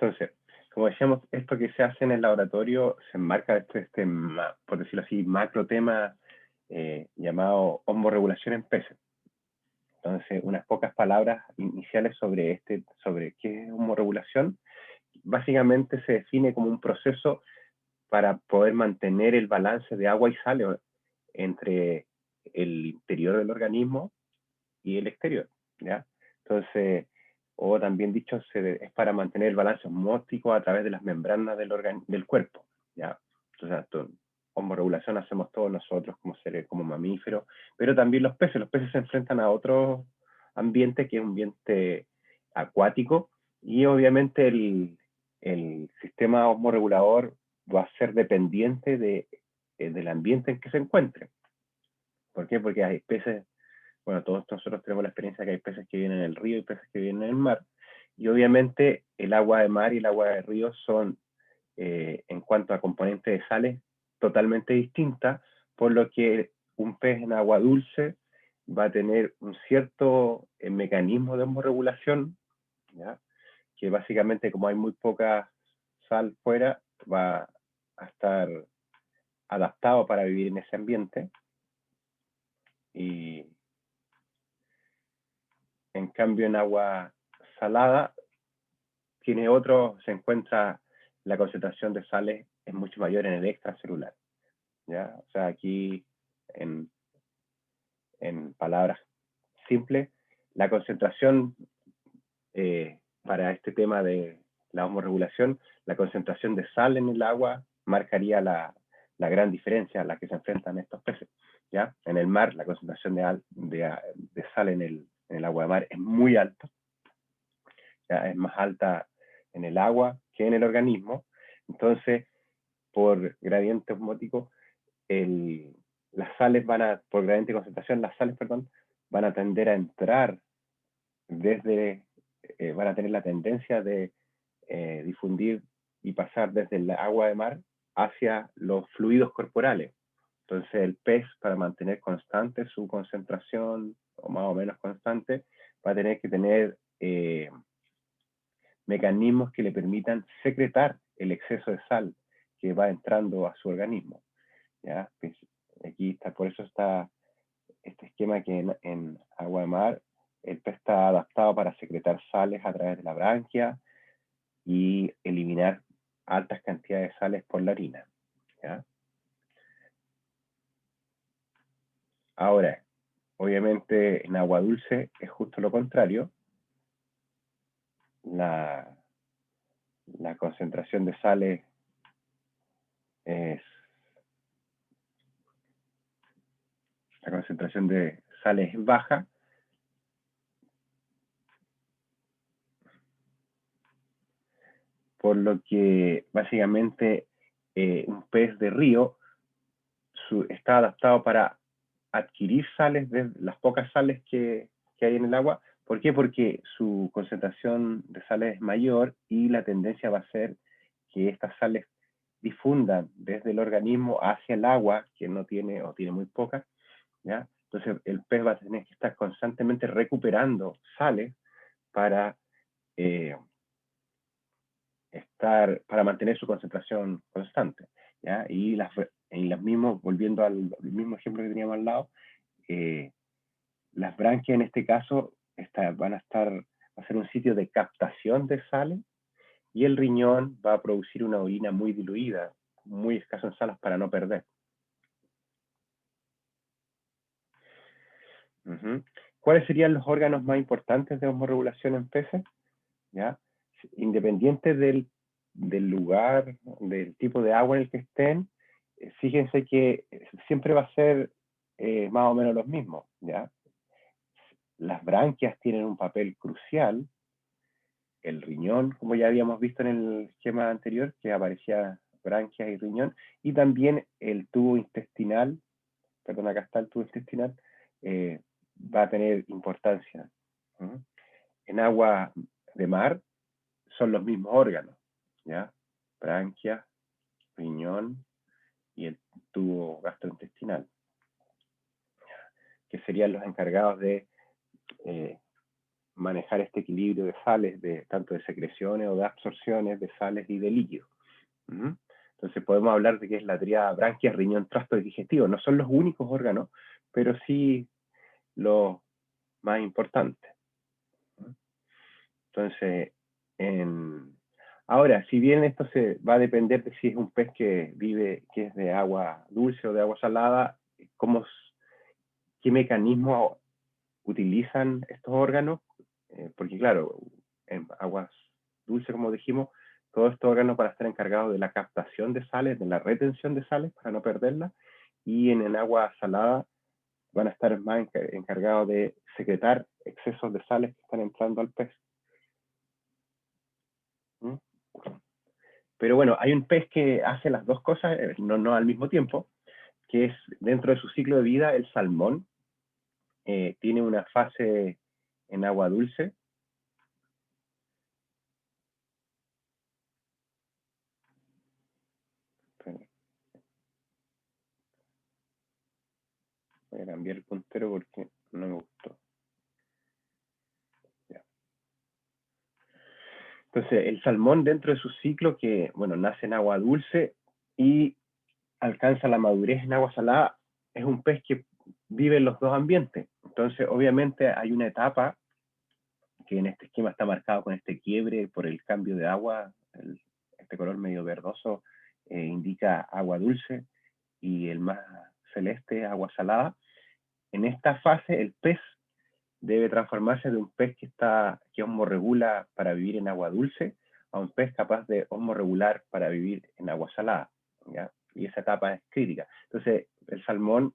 Entonces, como decíamos, esto que se hace en el laboratorio se enmarca dentro de este, por decirlo así, macro tema llamado osmorregulación en peces. Entonces, unas pocas palabras iniciales sobre qué es osmorregulación. Básicamente se define como un proceso para poder mantener el balance de agua y sal entre el interior del organismo y el exterior, ¿ya? Entonces, o también dicho, es para mantener el balance osmótico a través de las membranas del cuerpo, ¿ya? Entonces, osmorregulación hacemos todos nosotros como seres, como mamíferos, pero también los peces. Los peces se enfrentan a otro ambiente que es un ambiente acuático, y obviamente el sistema osmorregulador va a ser dependiente del ambiente en que se encuentre. ¿Por qué? Porque hay peces, bueno, todos nosotros tenemos la experiencia de que hay peces que viven en el río y peces que viven en el mar, y obviamente el agua de mar y el agua de río son, en cuanto a componentes de sales, totalmente distintas, por lo que un pez en agua dulce va a tener un cierto mecanismo de osmorregulación, ¿ya? Que básicamente, como hay muy poca sal fuera, va a estar adaptado para vivir en ese ambiente. Y en cambio en agua salada se encuentra la concentración de sales es mucho mayor en el extracelular, ¿ya? O sea, aquí en, palabras simples, la concentración para este tema de la osmorregulación, la concentración de sal en el agua marcaría la gran diferencia a la que se enfrentan estos peces, ¿ya? En el mar, la concentración de sal en el agua de mar es muy alta, ¿ya? Es más alta en el agua que en el organismo. Entonces, por gradiente osmótico, por gradiente de concentración, las sales, perdón, van a tender a entrar van a tener la tendencia de difundir y pasar desde el agua de mar hacia los fluidos corporales. Entonces el pez, para mantener constante su concentración, o más o menos constante, va a tener que tener mecanismos que le permitan secretar el exceso de sal que va entrando a su organismo, ¿ya? Pues aquí está, por eso está este esquema que en agua de mar el pez está adaptado para secretar sales a través de la branquia y eliminar altas cantidades de sales por la orina, ¿ya? Ahora, obviamente en agua dulce es justo lo contrario. La, la concentración de sales es baja, por lo que básicamente un pez de río está adaptado para adquirir sales de las pocas sales que hay en el agua. ¿Por qué? Porque su concentración de sales es mayor y la tendencia va a ser que estas sales difundan desde el organismo hacia el agua, que no tiene o tiene muy pocas, ¿ya? Entonces el pez va a tener que estar constantemente recuperando sales para para mantener su concentración constante, ¿ya? Y las mismas, volviendo al mismo ejemplo que teníamos al lado, las branquias en este caso va a ser un sitio de captación de sales, y el riñón va a producir una orina muy diluida, muy escaso en salas para no perder. ¿Cuáles serían los órganos más importantes de osmorregulación en peces? ¿Ya? Independiente del lugar, del tipo de agua en el que estén, fíjense que siempre va a ser más o menos los mismos, ¿ya? Las branquias tienen un papel crucial, el riñón, como ya habíamos visto en el esquema anterior, que aparecía branquias y riñón, y también el tubo intestinal, perdón, acá está el tubo intestinal, va a tener importancia. En agua de mar son los mismos órganos, ¿ya? Branquia, riñón y el tubo gastrointestinal, que serían los encargados de manejar este equilibrio de sales, tanto de secreciones o de absorciones de sales y de líquidos. Entonces podemos hablar de que es la tríada branquias, riñón, tracto digestivo. No son los únicos órganos, pero sí los más importantes. Entonces, ahora, si bien esto se va a depender de si es un pez que es de agua dulce o de agua salada, qué mecanismos utilizan estos órganos, porque claro, en aguas dulces, como dijimos, todos estos órganos van a estar encargados de la captación de sales, de la retención de sales para no perderlas, y en el agua salada van a estar más encargados de secretar excesos de sales que están entrando al pez. Pero bueno, hay un pez que hace las dos cosas, no al mismo tiempo, que es dentro de su ciclo de vida el salmón. Tiene una fase en agua dulce. Voy a cambiar el puntero porque no me gustó. Ya. Entonces, el salmón dentro de su ciclo, que bueno, nace en agua dulce y alcanza la madurez en agua salada, es un pez que vive en los dos ambientes. Entonces, obviamente hay una etapa que en este esquema está marcado con este quiebre por el cambio de agua, este color medio verdoso indica agua dulce y el más celeste agua salada. En esta fase el pez debe transformarse de un pez que osmorregula para vivir en agua dulce a un pez capaz de osmorregular para vivir en agua salada, ¿ya? Y esa etapa es crítica. Entonces el salmón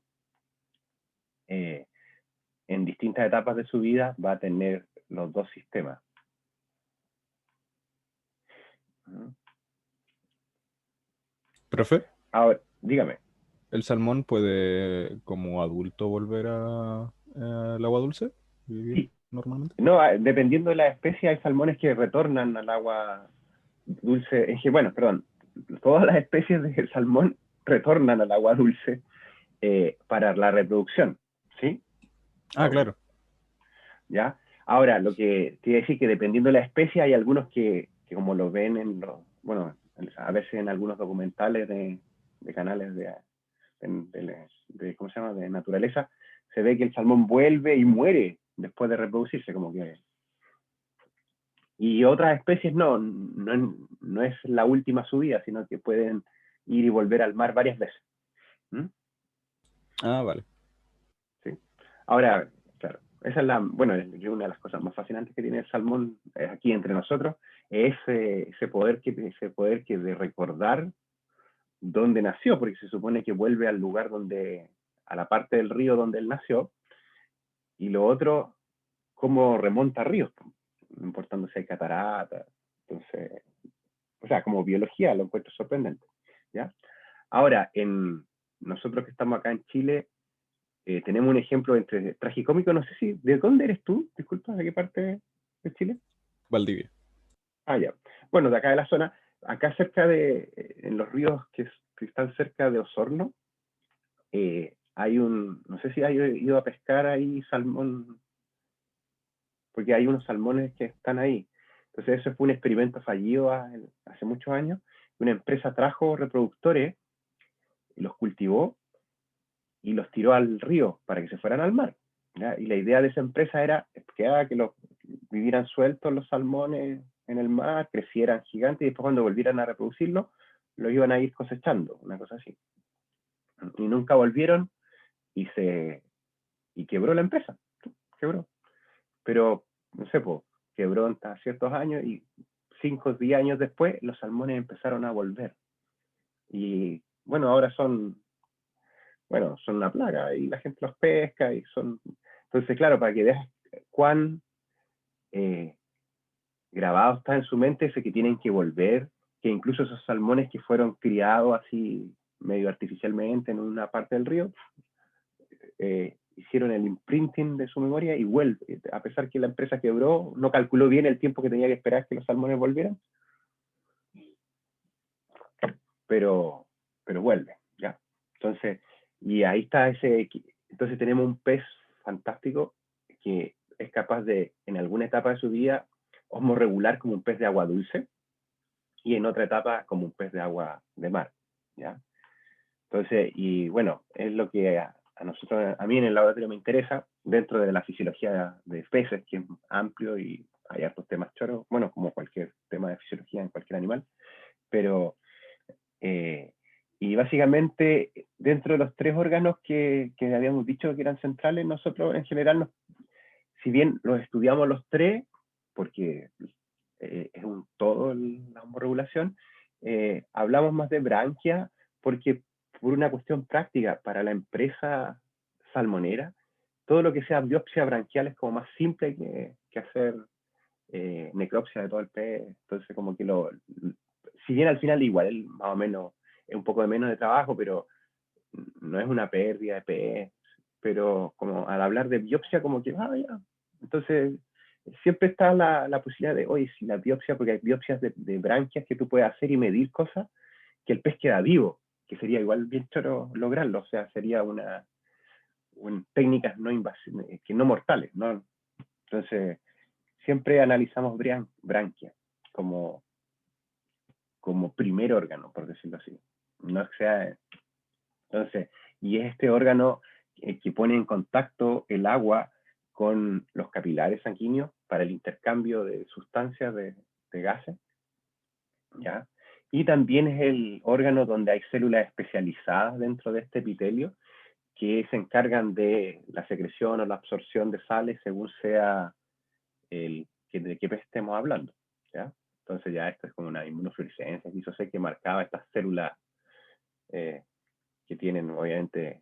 en distintas etapas de su vida va a tener los dos sistemas. Profe, Ahora, dígame. ¿el salmón puede como adulto volver al agua dulce? ¿Vivir Sí. normalmente? No, dependiendo de la especie, hay salmones que retornan al agua dulce. Es que, bueno, perdón, todas las especies de salmón retornan al agua dulce para la reproducción, ¿sí? Ah, claro. ¿Ya? Ahora, lo que te iba a decir que dependiendo de la especie, hay algunos que como lo ven bueno, a veces en algunos documentales de canales ¿cómo se llama?, de naturaleza, se ve que el salmón vuelve y muere después de reproducirse, como que... Y otras especies no es la última subida, sino que pueden ir y volver al mar varias veces. Ah, vale. ¿Sí? Ahora, claro, esa es una de las cosas más fascinantes que tiene el salmón aquí entre nosotros, es ese poder que de recordar dónde nació, porque se supone que vuelve al lugar a la parte del río donde él nació, y lo otro, cómo remonta ríos, no importando si hay cataratas. Entonces, o sea, como biología lo encuentro sorprendente, ¿ya? Ahora, nosotros que estamos acá en Chile, tenemos un ejemplo entre tragicómico, no sé si, ¿de dónde eres tú? Disculpa, ¿de qué parte de Chile? Valdivia. Ah, ya. Bueno, de acá de la zona, acá cerca en los ríos que están cerca de Osorno, no sé si has ido a pescar ahí salmón, porque hay unos salmones que están ahí. Entonces eso fue un experimento fallido hace muchos años. Una empresa trajo reproductores, los cultivó y los tiró al río para que se fueran al mar, ¿ya? Y la idea de esa empresa era que vivieran sueltos los salmones en el mar, crecieran gigantes y después cuando volvieran a reproducirlos, los iban a ir cosechando, una cosa así. Y nunca volvieron y quebró la empresa, quebró. Pero, no sé, quebró hasta ciertos años y 5 o 10 años después los salmones empezaron a volver. Y bueno, ahora son una plaga y la gente los pesca y son... Entonces, claro, para que veas cuán grabado está en su mente ese que tienen que volver, que incluso esos salmones que fueron criados así medio artificialmente en una parte del río, hicieron el imprinting de su memoria y vuelve, a pesar que la empresa quebró, no calculó bien el tiempo que tenía que esperar que los salmones volvieran, pero vuelve, ¿ya? Entonces, y ahí está entonces tenemos un pez fantástico que es capaz de, en alguna etapa de su vida, osmorregular como un pez de agua dulce y en otra etapa como un pez de agua de mar, ¿ya? Entonces, y bueno, es lo que a nosotros, a mí en el laboratorio me interesa, dentro de la fisiología de peces, que es amplio y hay hartos temas choros, bueno, como cualquier tema de fisiología en cualquier animal, pero, y básicamente, dentro de los 3 órganos que habíamos dicho que eran centrales, nosotros en general, si bien los estudiamos los 3, porque es un todo la homorregulación, hablamos más de branquia, porque por una cuestión práctica, para la empresa salmonera, todo lo que sea biopsia branquial es como más simple que hacer necropsia de todo el pez. Entonces, como que si bien al final igual más o menos es un poco de menos de trabajo, pero no es una pérdida de pez, pero como al hablar de biopsia, como que, ya. Entonces, siempre está la posibilidad de, oye, si la biopsia, porque hay biopsias de branquias que tú puedes hacer y medir cosas, que el pez queda vivo, que sería igual bien choro lograrlo, o sea, sería técnicas no invasivas, que no mortales, ¿no? Entonces, siempre analizamos branquias como, como primer órgano, por decirlo así. No sea, entonces, y es este órgano que pone en contacto el agua con los capilares sanguíneos para el intercambio de sustancias de gases, ¿ya? Y también es el órgano donde hay células especializadas dentro de este epitelio que se encargan de la secreción o la absorción de sales según sea de qué pez estemos hablando, ¿ya? Entonces ya esto es como una inmunofluorescencia, quiso sé que marcaba estas células eh, que tienen obviamente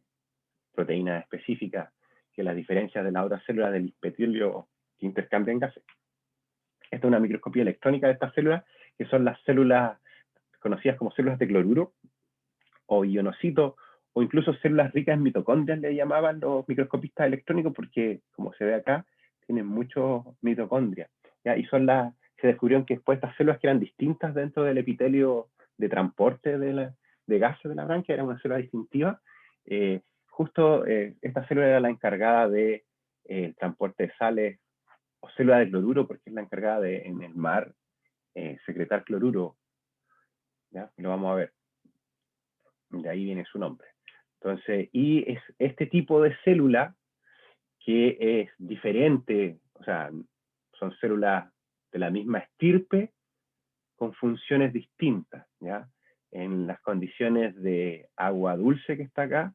proteínas específicas que las diferencias de las otras células del epitelio que intercambian gases. Esta es una microscopía electrónica de estas células, que son las células conocidas como células de cloruro o ionocitos, o incluso células ricas en mitocondrias le llamaban los microscopistas electrónicos, porque como se ve acá, tienen muchos mitocondrias, ¿ya? Y se descubrieron que después estas células que eran distintas dentro del epitelio de transporte de gases de la branquia, era una célula distintiva. Justo esta célula era la encargada de transporte de sales, o célula de cloruro, porque es la encargada de, en el mar, secretar cloruro, ¿ya? Y lo vamos a ver. De ahí viene su nombre. Entonces, y es este tipo de célula que es diferente, o sea, son células de la misma estirpe con funciones distintas, ¿ya? En las condiciones de agua dulce que está acá,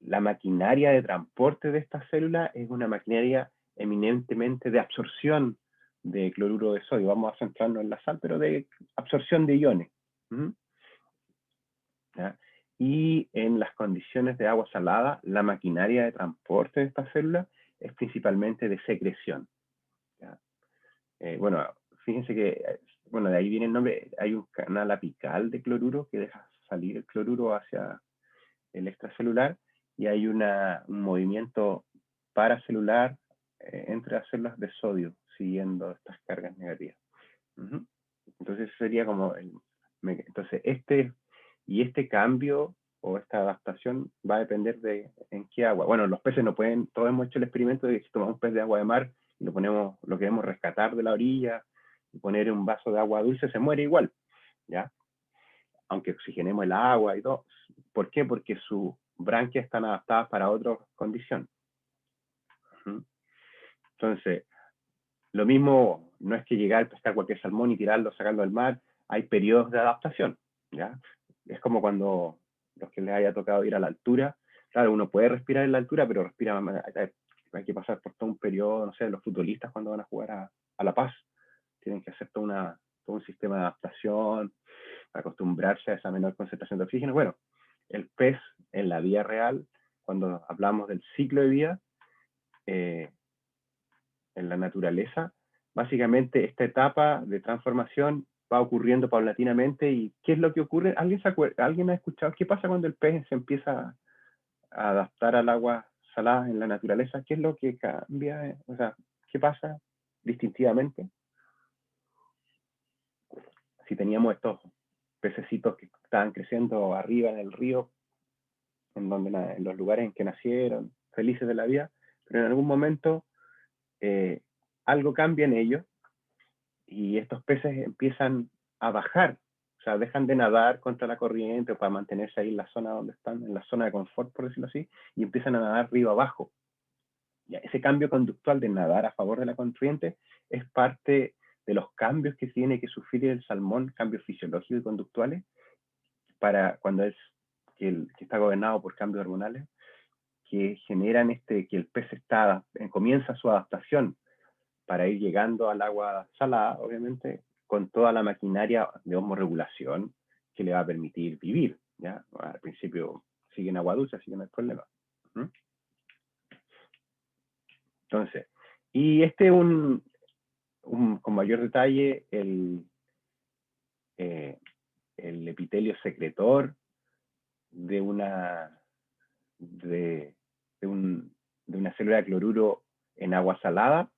la maquinaria de transporte de estas células es una maquinaria eminentemente de absorción de cloruro de sodio. Vamos a centrarnos en la sal, pero de absorción de iones. ¿Ya? Y en las condiciones de agua salada, la maquinaria de transporte de estas células es principalmente de secreción, ¿ya? Bueno, fíjense que, bueno, de ahí viene el nombre, hay un canal apical de cloruro que deja salir el cloruro hacia el extracelular, y hay un movimiento paracelular entre las células de sodio, siguiendo estas cargas negativas. Entonces sería como, entonces este cambio o esta adaptación va a depender de en qué agua. Bueno, los peces no pueden, todos hemos hecho el experimento de que si tomamos un pez de agua de mar y lo queremos rescatar de la orilla y poner en un vaso de agua dulce, se muere igual, ¿ya? Aunque oxigenemos el agua y todo. ¿Por qué? Porque sus branquias están adaptadas para otras condiciones. Entonces, lo mismo no es que llegar, pescar cualquier salmón y tirarlo, sacarlo del mar. Hay periodos de adaptación, ¿ya? Es como cuando los que les haya tocado ir a la altura, claro, uno puede respirar en la altura, pero hay que pasar por todo un periodo, no sé, los futbolistas cuando van a jugar a La Paz, tienen que hacer todo un sistema de adaptación, acostumbrarse a esa menor concentración de oxígeno. Bueno, el pez en la vida real, cuando hablamos del ciclo de vida, en la naturaleza, básicamente esta etapa de transformación va ocurriendo paulatinamente. ¿Y qué es lo que ocurre? ¿Alguien ha escuchado qué pasa cuando el pez se empieza a adaptar al agua salada en la naturaleza? ¿Qué es lo que cambia? O sea, ¿qué pasa distintivamente? Si teníamos estos pececitos que estaban creciendo arriba en el río, en los lugares en que nacieron, felices de la vida, pero en algún momento algo cambia en ellos y estos peces empiezan a bajar, o sea, dejan de nadar contra la corriente para mantenerse ahí en la zona donde están, en la zona de confort, por decirlo así, y empiezan a nadar río abajo. Ya, ese cambio conductual de nadar a favor de la corriente es parte de los cambios que tiene que sufrir el salmón, cambios fisiológicos y conductuales, para cuando que está gobernado por cambios hormonales, que generan que el pez comienza su adaptación para ir llegando al agua salada, obviamente, con toda la maquinaria de osmorregulación que le va a permitir vivir. ¿Ya? Al principio siguen agua dulce, así que no hay problema. Entonces, y con mayor detalle, el epitelio secretor de una célula de cloruro en agua salada,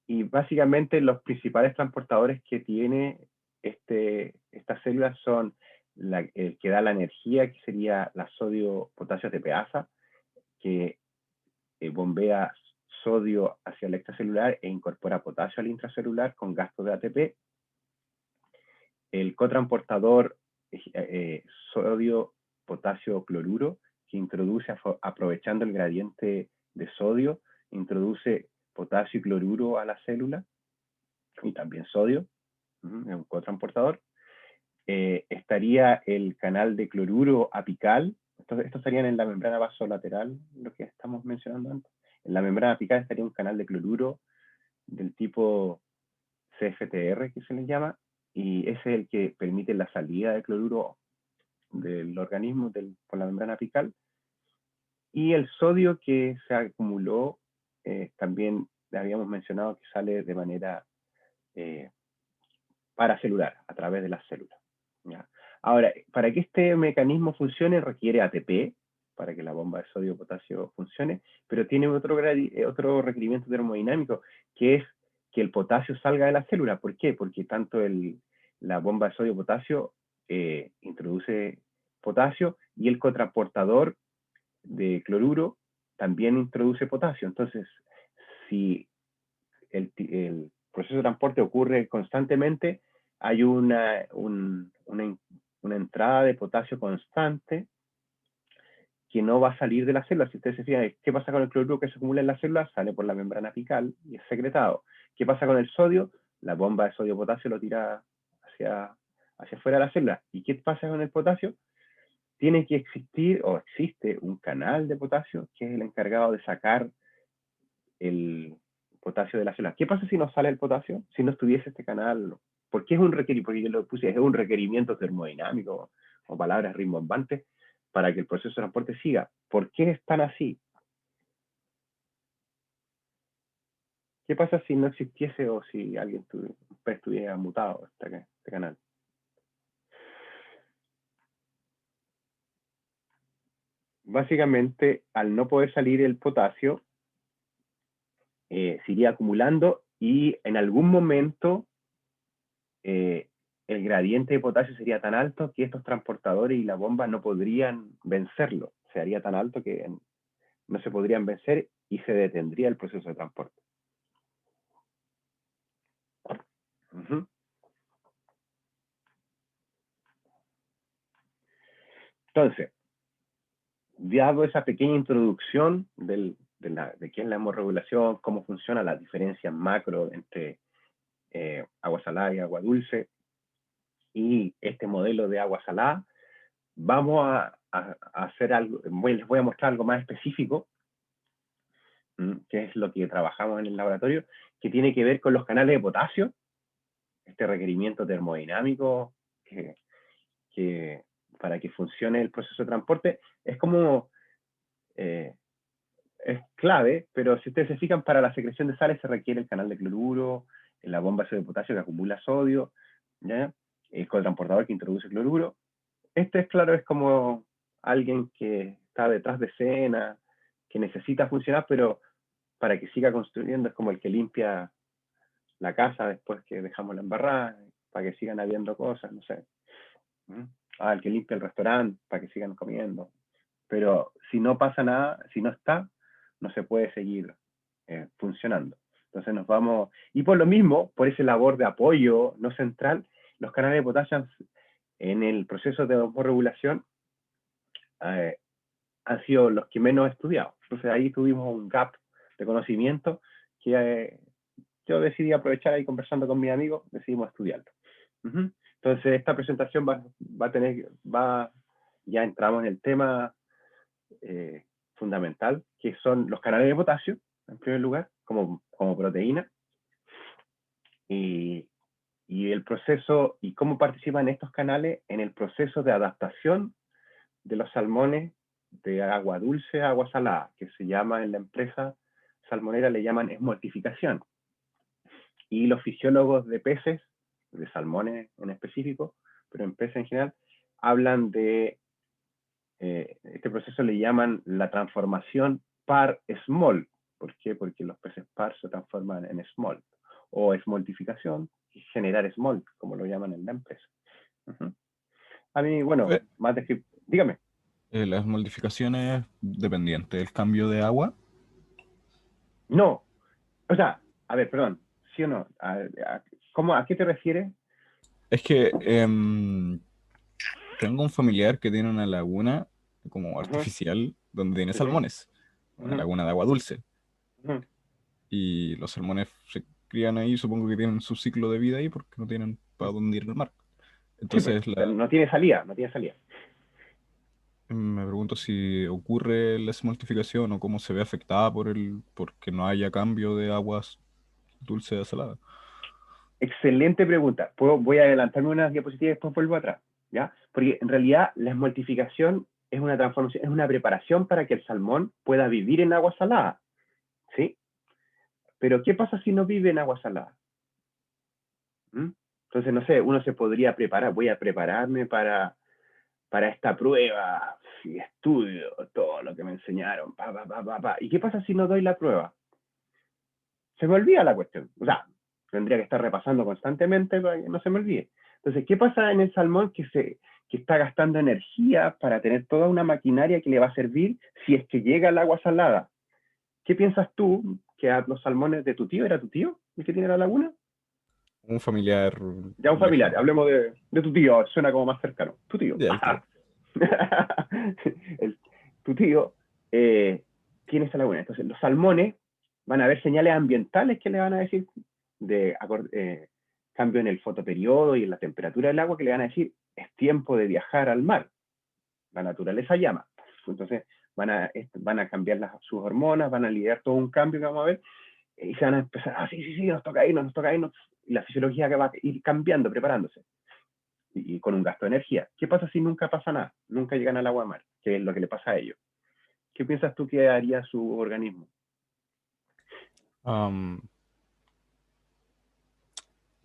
y básicamente los principales transportadores que tiene estas células son el que da la energía, que sería la sodio-potasio ATPasa, que bombea sodio hacia el extracelular e incorpora potasio al intracelular con gasto de ATP. El cotransportador sodio-potasio-cloruro, que introduce, aprovechando el gradiente de sodio, introduce potasio y cloruro a la célula, y también sodio, es un cotransportador. Estaría el canal de cloruro apical, estos estarían en la membrana vasolateral, lo que estamos mencionando antes. En la membrana apical estaría un canal de cloruro del tipo CFTR, que se le llama, y ese es el que permite la salida de cloruro del organismo por la membrana apical. Y el sodio que se acumuló, también le habíamos mencionado que sale de manera paracelular, a través de las células. ¿Ya? Ahora, para que este mecanismo funcione requiere ATP, para que la bomba de sodio-potasio funcione, pero tiene otro requerimiento termodinámico, que es que el potasio salga de la célula. ¿Por qué? Porque tanto la bomba de sodio-potasio introduce potasio, y el cotransportador de cloruro también introduce potasio. Entonces, si el proceso de transporte ocurre constantemente, hay una entrada de potasio constante que no va a salir de la célula. Si ustedes se fijan, ¿qué pasa con el cloruro que se acumula en la célula? Sale por la membrana apical y es secretado. ¿Qué pasa con el sodio? La bomba de sodio-potasio lo tira hacia afuera de la célula. ¿Y qué pasa con el potasio? Tiene que existir, o existe, un canal de potasio que es el encargado de sacar el potasio de la célula. ¿Qué pasa si no sale el potasio? Si no estuviese este canal. ¿Por qué es un requerimiento? Porque yo lo puse, es un requerimiento termodinámico, o palabras rimbombantes, para que el proceso de transporte siga. ¿Por qué es tan así? ¿Qué pasa si no existiese, o si alguien estuviera mutado este canal? Básicamente, al no poder salir el potasio, se iría acumulando, y en algún momento el gradiente de potasio sería tan alto que estos transportadores y la bomba no podrían vencerlo. Se haría tan alto que no se podrían vencer y se detendría el proceso de transporte. Entonces, dado esa pequeña introducción de qué es la hemorregulación, cómo funciona, las diferencias macro entre agua salada y agua dulce, y este modelo de agua salada, vamos a hacer algo. Les voy a mostrar algo más específico, que es lo que trabajamos en el laboratorio, que tiene que ver con los canales de potasio, este requerimiento termodinámico que para que funcione el proceso de transporte. Es como, es clave, pero si ustedes se fijan, para la secreción de sales se requiere el canal de cloruro, la bomba de potasio que acumula sodio, ¿ya? El cotransportador que introduce cloruro. Este es claro, es como alguien que está detrás de escena, que necesita funcionar, pero para que siga construyendo es como el que limpia la casa después que dejamos la embarrada, para que sigan habiendo cosas, no sé. El que limpia el restaurante, para que sigan comiendo. Pero si no pasa nada, si no está, no se puede seguir funcionando. Entonces nos vamos, y por lo mismo, por ese labor de apoyo no central, los canales de potasio en el proceso de regulación han sido los que menos estudiados. Entonces ahí tuvimos un gap de conocimiento que yo decidí aprovechar ahí conversando con mis amigos, decidimos estudiarlo. Entonces esta presentación ya entramos en el tema fundamental, que son los canales de potasio, en primer lugar, como proteína, y el proceso, y cómo participan estos canales en el proceso de adaptación de los salmones de agua dulce a agua salada, que se llama en la empresa salmonera, le llaman esmoltificación. Y los fisiólogos de peces, de salmones en específico, pero en peces en general, hablan de este proceso, le llaman la transformación par-small. ¿Por qué? Porque los peces par se transforman en small, o esmoltificación, y generar small, como lo llaman en la empresa. A mí, bueno, más de... Dígame. ¿Las modificaciones dependientes del cambio de agua? No, o sea, a ver, perdón, ¿sí o no? ¿A qué te refieres? Es que tengo un familiar que tiene una laguna como artificial donde tiene salmones, una laguna de agua dulce. Y los salmones se crían ahí, supongo que tienen su ciclo de vida ahí porque no tienen para dónde ir al mar. Sí, pues, Entonces no tiene salida, no tiene salida. me pregunto si ocurre la smoltificación o cómo se ve afectada porque no haya cambio de aguas dulce a salada. Excelente pregunta. Voy a adelantarme una diapositiva y después vuelvo atrás, ¿ya? Porque en realidad la esmoltificación es una transformación, es una preparación para que el salmón pueda vivir en agua salada, ¿sí? Pero ¿qué pasa si no vive en agua salada? Entonces, no sé, uno se podría preparar, voy a prepararme para esta prueba, y estudio todo lo que me enseñaron, ¿Y qué pasa si no doy la prueba? Se me olvida la cuestión. O sea, tendría que estar repasando constantemente para que no se me olvide. Entonces, ¿qué pasa en el salmón que está gastando energía para tener toda una maquinaria que le va a servir si es que llega al agua salada? ¿Qué piensas tú que a los salmones de tu tío, era tu tío el que tiene la laguna? Un familiar Ya un familiar, lejano. hablemos de tu tío, suena como más cercano. Tu tío. Ya el tío. El- Tu tío tiene esa laguna. Entonces, los salmones van a haber señales ambientales que le van a decir de cambio en el fotoperiodo y en la temperatura del agua que le van a decir es tiempo de viajar al mar. La naturaleza llama. Entonces, van a cambiar sus hormonas, van a lidiar todo un cambio que vamos a ver y se van a empezar, sí, sí, sí, nos toca irnos, nos toca irnos. Y la fisiología que va a ir cambiando, preparándose y con un gasto de energía. ¿Qué pasa si nunca pasa nada? Nunca llegan al agua de mar, que es lo que le pasa a ellos. ¿Qué piensas tú que haría su organismo?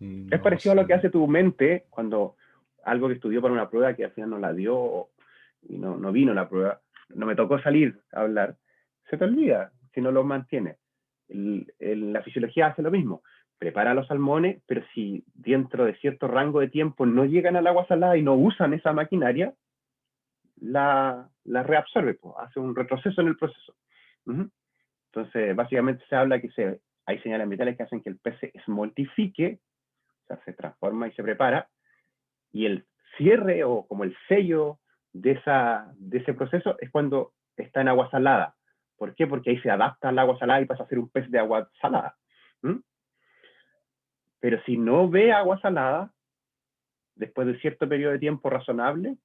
Es No parecido a lo sé. que hace tu mente cuando algo que estudió para una prueba que al final no la dio y no vino la prueba, no me tocó salir a hablar, se te olvida si no lo mantienes. La fisiología hace lo mismo, prepara los salmones, pero si dentro de cierto rango de tiempo no llegan al agua salada y no usan esa maquinaria, la reabsorbe, pues, hace un retroceso en el proceso. Entonces, básicamente se habla que hay señales ambientales que hacen que el pez se esmoltifique, o sea, se transforma y se prepara, y el cierre o como el sello de ese proceso es cuando está en agua salada. ¿Por qué? Porque ahí se adapta al agua salada y pasa a ser un pez de agua salada. Pero si no ve agua salada, después de cierto periodo de tiempo razonable,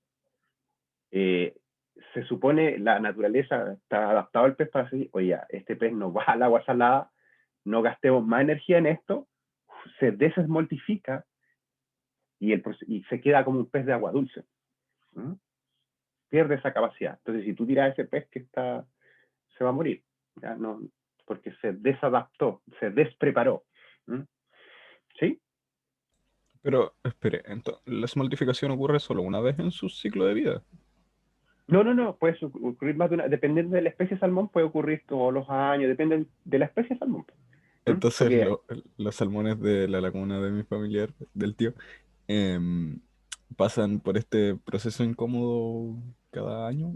se supone la naturaleza está adaptado al pez para decir, oye, este pez no va al agua salada, no gastemos más energía en esto, se desesmoltifica y se queda como un pez de agua dulce. ¿Mm? Pierde esa capacidad. Entonces, si tú tiras a ese pez se va a morir, ¿ya? No, porque se desadaptó, se despreparó. ¿Mm? ¿Sí? Pero, espere, entonces, ¿la smoltificación ocurre solo una vez en su ciclo de vida? No, puede ocurrir más de una, dependiendo de la especie de salmón, puede ocurrir todos los años, depende de la especie de salmón. Entonces, Porque los salmones de la laguna de mi familiar, del tío, em, pasan por este proceso incómodo cada año.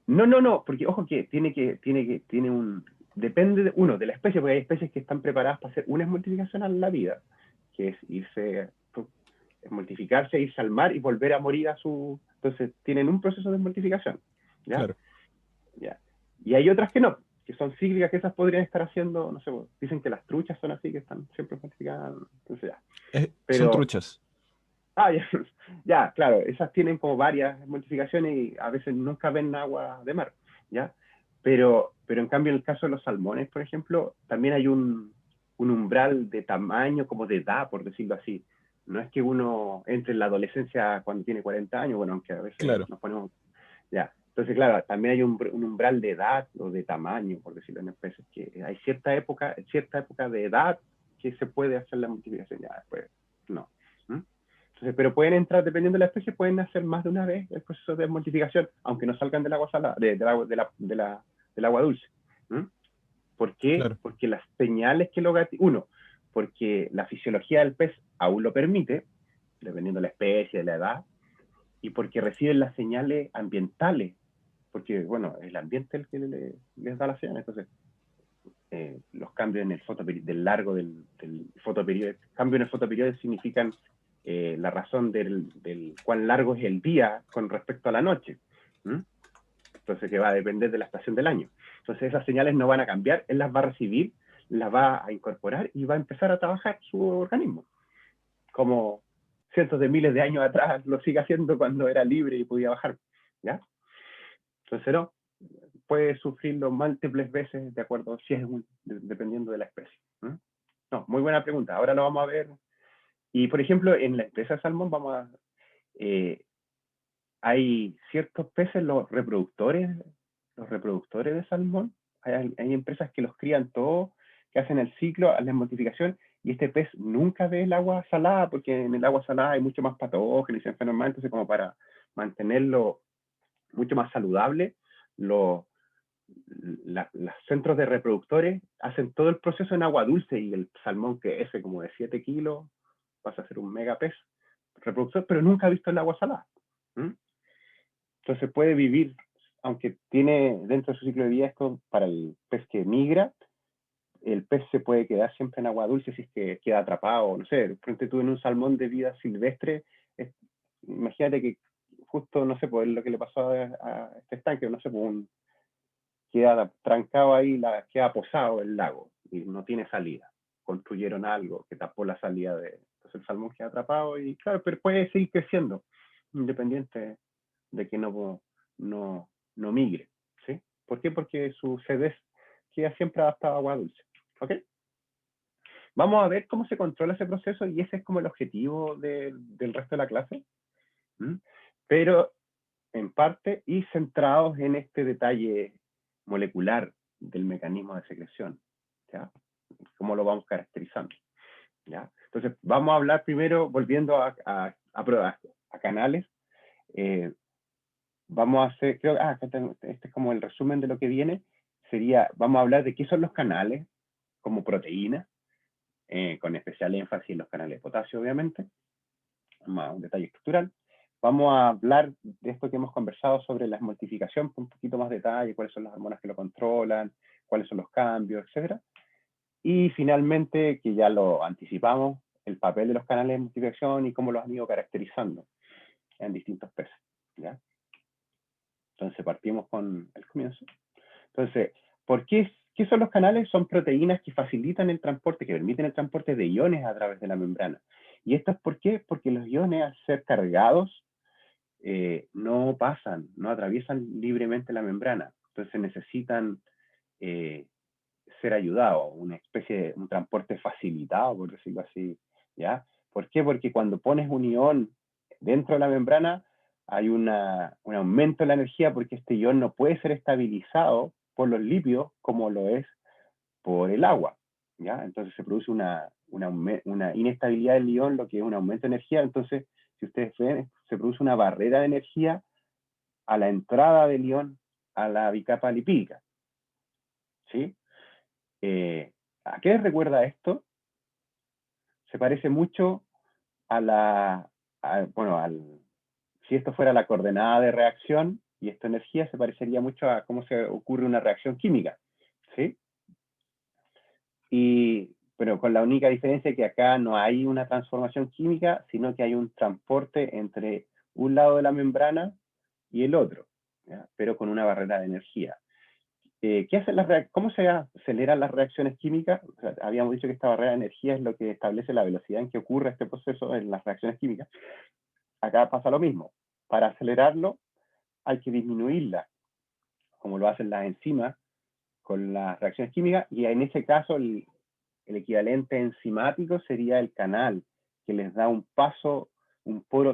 no, porque ojo que tiene un, depende, de la especie, porque hay especies que están preparadas para hacer una esmultificación a la vida, que es esmultificarse, irse al mar y volver a morir a su... Entonces tienen un proceso de esmultificación, ¿ya? Claro. ¿Ya? Y hay otras que no, que son cíclicas, que esas podrían estar haciendo, no sé, dicen que las truchas son así, que están siempre esmultificadas, entonces ya. Son Pero, truchas. ya, ya, claro, esas tienen como varias modificaciones y a veces nunca ven agua de mar, ¿ya? Pero en cambio en el caso de los salmones, por ejemplo, también hay un umbral de tamaño, como de edad, por decirlo así. No es que uno entre en la adolescencia cuando tiene 40 años, bueno, aunque a veces Claro. nos ponemos, ya. Entonces, claro, también hay un umbral de edad o de tamaño, por decirlo en especies, que hay cierta época de edad que se puede hacer la multiplicación, ya después no. ¿Mm? Entonces, pero pueden entrar, dependiendo de la especie, pueden hacer más de una vez el proceso de multiplicación, aunque no salgan del agua salada, del agua dulce. ¿Mm? ¿Por qué? Claro. Porque las señales que lo uno, porque la fisiología del pez aún lo permite, dependiendo de la especie, de la edad, y porque reciben las señales ambientales, porque, bueno, el ambiente es el que les da las señales. Entonces, los cambios en el fotoperiodo, del largo del fotoperiodo, cambios en el fotoperiodo significan la razón del cuán largo es el día con respecto a la noche. ¿Mm? Entonces, que va a depender de la estación del año. Entonces, esas señales no van a cambiar, él las va a recibir, las va a incorporar y va a empezar a trabajar su organismo. Como cientos de miles de años atrás lo sigue haciendo cuando era libre y podía bajar. ¿Ya? Entonces, no, puede sufrirlo múltiples veces de acuerdo, si es dependiendo de la especie. ¿Mm? No, muy buena pregunta. Ahora lo vamos a ver. Y, por ejemplo, en la empresa de salmón hay ciertos peces, los reproductores de salmón, hay empresas que los crían todos, que hacen el ciclo, la modificación, y este pez nunca ve el agua salada, porque en el agua salada hay mucho más patógenos y enfermedades, entonces como para mantenerlo mucho más saludable, los centros de reproductores hacen todo el proceso en agua dulce y el salmón que ese como de 7 kilos pasa a ser un mega pez reproductor, pero nunca ha visto el agua salada. ¿Mm? Entonces puede vivir, aunque tiene dentro de su ciclo de vida esto para el pez que migra, el pez se puede quedar siempre en agua dulce si es que queda atrapado, no sé, frente tú en un salmón de vida silvestre, imagínate que justo, no sé, pues lo que le pasó a este estanque, no sé, pues queda trancado ahí, queda posado el lago y no tiene salida. Construyeron algo que tapó la salida de... Entonces el salmón queda atrapado y claro, pero puede seguir creciendo, independiente de que no migre. ¿Sí? ¿Por qué? Porque su sede queda siempre adaptado a agua dulce. ¿Ok? Vamos a ver cómo se controla ese proceso y ese es como el objetivo del resto de la clase. ¿Mm? Pero en parte y centrados en este detalle molecular del mecanismo de secreción. ¿Ya? ¿Cómo lo vamos caracterizando? ¿Ya? Entonces, vamos a hablar primero, volviendo a canales. Vamos a hacer, creo, este es como el resumen de lo que viene. Vamos a hablar de qué son los canales como proteínas, con especial énfasis en los canales de potasio, obviamente, más un detalle estructural. Vamos a hablar de esto que hemos conversado sobre la esmultificación con un poquito más detalle, cuáles son las hormonas que lo controlan, cuáles son los cambios, etc. Y finalmente, que ya lo anticipamos, el papel de los canales de multiplicación y cómo los han ido caracterizando en distintos peces. ¿Ya? Entonces partimos con el comienzo. Entonces, ¿qué son los canales? Son proteínas que facilitan el transporte, que permiten el transporte de iones a través de la membrana. ¿Y esto es por qué? Porque los iones, al ser cargados, no pasan, no atraviesan libremente la membrana. Entonces necesitan ser ayudados, una especie de un transporte facilitado, por decirlo así. ¿Ya? ¿Por qué? Porque cuando pones un ion dentro de la membrana, hay un aumento de la energía porque este ion no puede ser estabilizado por los lípidos como lo es por el agua. ¿Ya? Entonces se produce una inestabilidad del ion, lo que es un aumento de energía. Entonces, si ustedes ven, se produce una barrera de energía a la entrada del ion a la bicapa lipídica. ¿Sí? ¿A qué les recuerda esto? Se parece mucho si esto fuera la coordenada de reacción y esta energía, se parecería mucho a cómo se ocurre una reacción química. ¿Sí? Pero con la única diferencia que acá no hay una transformación química, sino que hay un transporte entre un lado de la membrana y el otro, ¿ya? Pero con una barrera de energía. ¿Qué hacen ¿Cómo se aceleran las reacciones químicas? O sea, habíamos dicho que esta barrera de energía es lo que establece la velocidad en que ocurre este proceso en las reacciones químicas. Acá pasa lo mismo. Para acelerarlo hay que disminuirla, como lo hacen las enzimas con las reacciones químicas, y en ese caso el equivalente enzimático sería el canal, que les da un paso,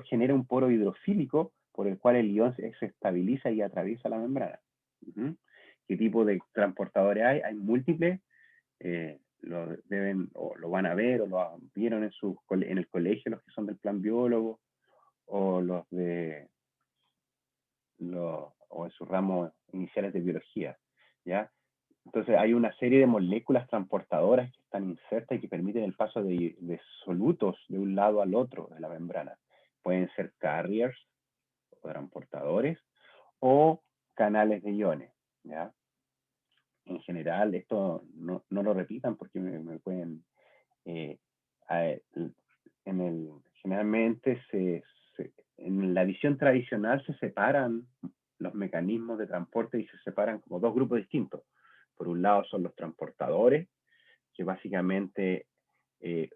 genera un poro hidrofílico por el cual el ion se estabiliza y atraviesa la membrana. ¿Qué tipo de transportadores hay? Hay múltiples, lo deben, o lo van a ver, o lo vieron en el colegio, los que son del plan biólogo, o o en sus ramos iniciales de biología, ¿ya? Entonces hay una serie de moléculas transportadoras que están insertas y que permiten el paso de solutos de un lado al otro de la membrana. Pueden ser carriers, o transportadores, o canales de iones, ¿ya? En general, esto no lo repitan porque me pueden... Eh, generalmente en la visión tradicional se separan los mecanismos de transporte y se separan como dos grupos distintos. Por un lado son los transportadores, que básicamente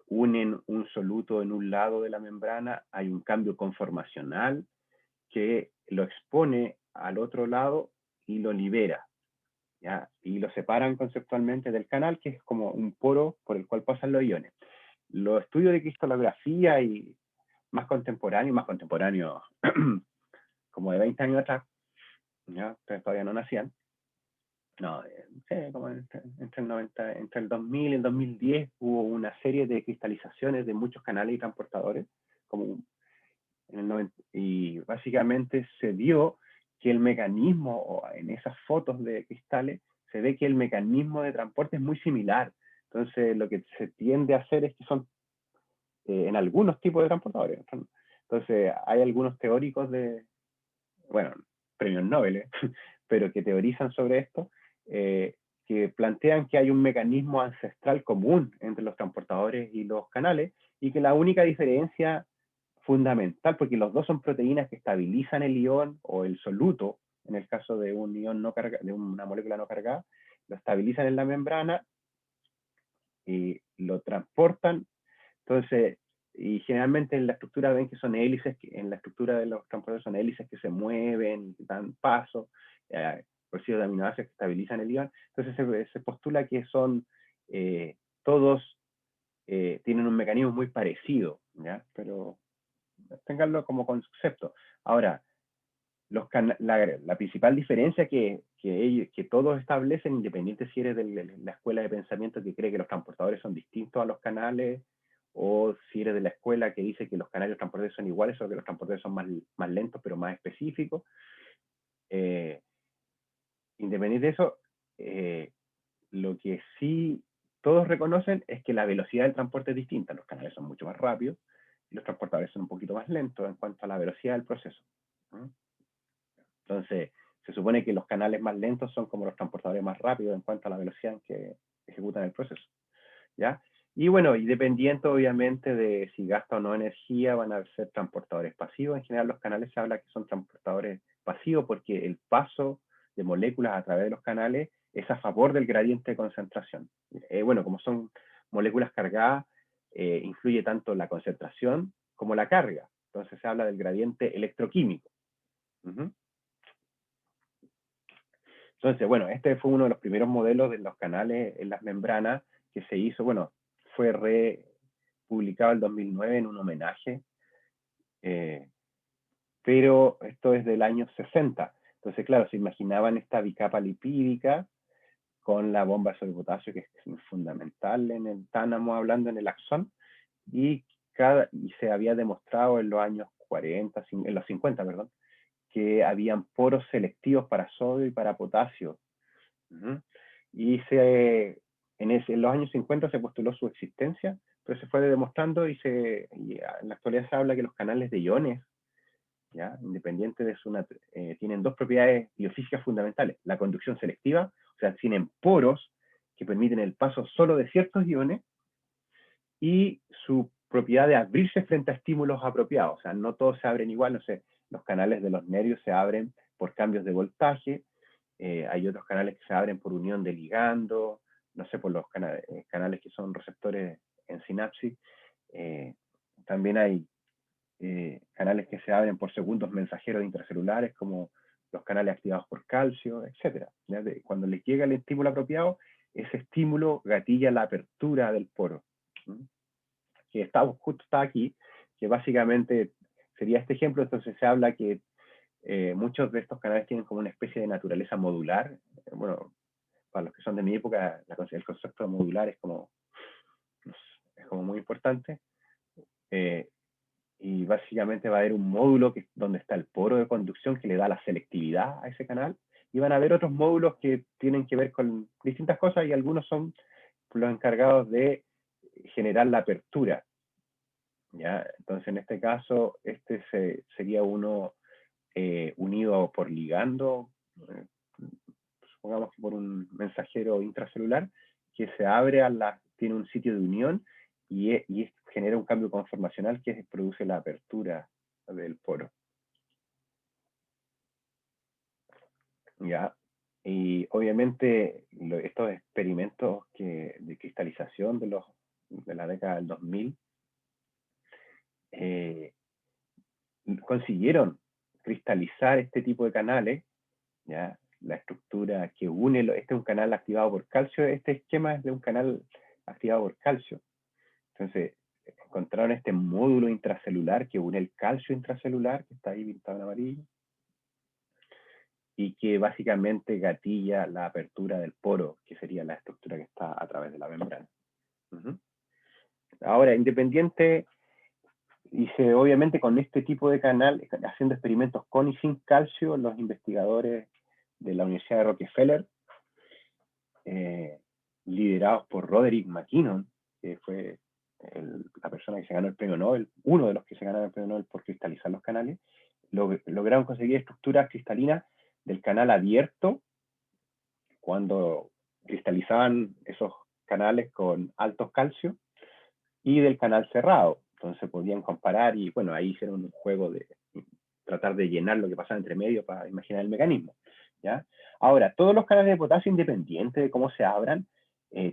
unen un soluto en un lado de la membrana, hay un cambio conformacional que lo expone al otro lado y lo libera, ¿ya? Y lo separan conceptualmente del canal, que es como un poro por el cual pasan los iones. Los estudios de cristalografía y más contemporáneos, como de 20 años atrás, ¿ya? Ustedes todavía no nacían, no, como entre el 2000 y el 2010 hubo una serie de cristalizaciones de muchos canales y transportadores, como en el 90, y básicamente se vio que el mecanismo, o en esas fotos de cristales, se ve que el mecanismo de transporte es muy similar. Entonces, lo que se tiende a hacer es que son en algunos tipos de transportadores. Entonces, hay algunos teóricos bueno, premios Nobel, pero que teorizan sobre esto, que plantean que hay un mecanismo ancestral común entre los transportadores y los canales, y que la única diferencia fundamental, porque los dos son proteínas que estabilizan el ion o el soluto, en el caso de un ion no cargado, de una molécula no cargada, lo estabilizan en la membrana y lo transportan. Entonces, y generalmente en la estructura ven que son hélices, en la estructura de los transportadores son hélices que se mueven, que dan paso, residuos de aminoácidos que estabilizan el ion. Entonces se postula que son todos tienen un mecanismo muy parecido, ¿ya? Pero tenganlo como concepto. Ahora, la principal diferencia que todos establecen, independiente si eres de la escuela de pensamiento que cree que los transportadores son distintos a los canales, o si eres de la escuela que dice que los canales y los transportadores son iguales, o que los transportadores son más lentos, pero más específicos, independiente de eso, lo que sí todos reconocen es que la velocidad del transporte es distinta. Los canales son mucho más rápidos y los transportadores son un poquito más lentos en cuanto a la velocidad del proceso. Entonces, se supone que los canales más lentos son como los transportadores más rápidos en cuanto a la velocidad en que ejecutan el proceso, ¿ya? Y bueno, y dependiendo obviamente de si gasta o no energía, van a ser transportadores pasivos. En general los canales se habla que son transportadores pasivos porque el paso de moléculas a través de los canales es a favor del gradiente de concentración. Bueno, como son moléculas cargadas, influye tanto la concentración como la carga. Entonces se habla del gradiente electroquímico. Entonces, bueno, este fue uno de los primeros modelos de los canales en las membranas que se hizo, bueno, fue republicado en 2009 en un homenaje, pero esto es del año 60. Entonces, claro, se imaginaban esta bicapa lipídica con la bomba de sodio y potasio, que es fundamental en el tánamo, hablando en el axón, y se había demostrado en los años 40, en los 50, perdón, que habían poros selectivos para sodio y para potasio. Y en los años 50 se postuló su existencia, pero se fue demostrando y en la actualidad se habla que los canales de iones, ¿ya? Independiente de tienen dos propiedades biofísicas fundamentales: la conducción selectiva, o sea, tienen poros que permiten el paso solo de ciertos iones y su propiedad de abrirse frente a estímulos apropiados. O sea, no todos se abren igual, no sé, los canales de los nervios se abren por cambios de voltaje, hay otros canales que se abren por unión de ligando, no sé, por los canales que son receptores en sinapsis. También hay canales que se abren por segundos mensajeros intracelulares, como los canales activados por calcio, etc. Cuando les llega el estímulo apropiado, ese estímulo gatilla la apertura del poro. Que justo está aquí, que básicamente sería este ejemplo. Entonces se habla que muchos de estos canales tienen como una especie de naturaleza modular. Bueno, para los que son de mi época, el concepto de modular es como muy importante. Y básicamente va a haber un módulo donde está el poro de conducción que le da la selectividad a ese canal, y van a haber otros módulos que tienen que ver con distintas cosas, y algunos son los encargados de generar la apertura. ¿Ya? Entonces, en este caso, sería uno unido por ligando, supongamos que por un mensajero intracelular, que se abre tiene un sitio de unión y genera un cambio conformacional que produce la apertura del poro. ¿Ya? Y obviamente estos experimentos de cristalización de la década del 2000 consiguieron cristalizar este tipo de canales, ¿ya? La estructura que une, este es un canal activado por calcio, este esquema es de un canal activado por calcio. Entonces, encontraron este módulo intracelular que une el calcio intracelular, que está ahí pintado en amarillo, y que básicamente gatilla la apertura del poro, que sería la estructura que está a través de la membrana. Ahora, independiente, obviamente con este tipo de canal, haciendo experimentos con y sin calcio, los investigadores de la Universidad de Rockefeller, liderados por Roderick MacKinnon, que fue la persona que se ganó el premio Nobel, uno de los que se ganaron el premio Nobel por cristalizar los canales, lograron conseguir estructuras cristalinas del canal abierto cuando cristalizaban esos canales con altos calcios, y del canal cerrado. Entonces podían comparar, y bueno, ahí hicieron un juego de tratar de llenar lo que pasaba entre medio para imaginar el mecanismo. ¿Ya? Ahora, todos los canales de potasio, independiente de cómo se abran,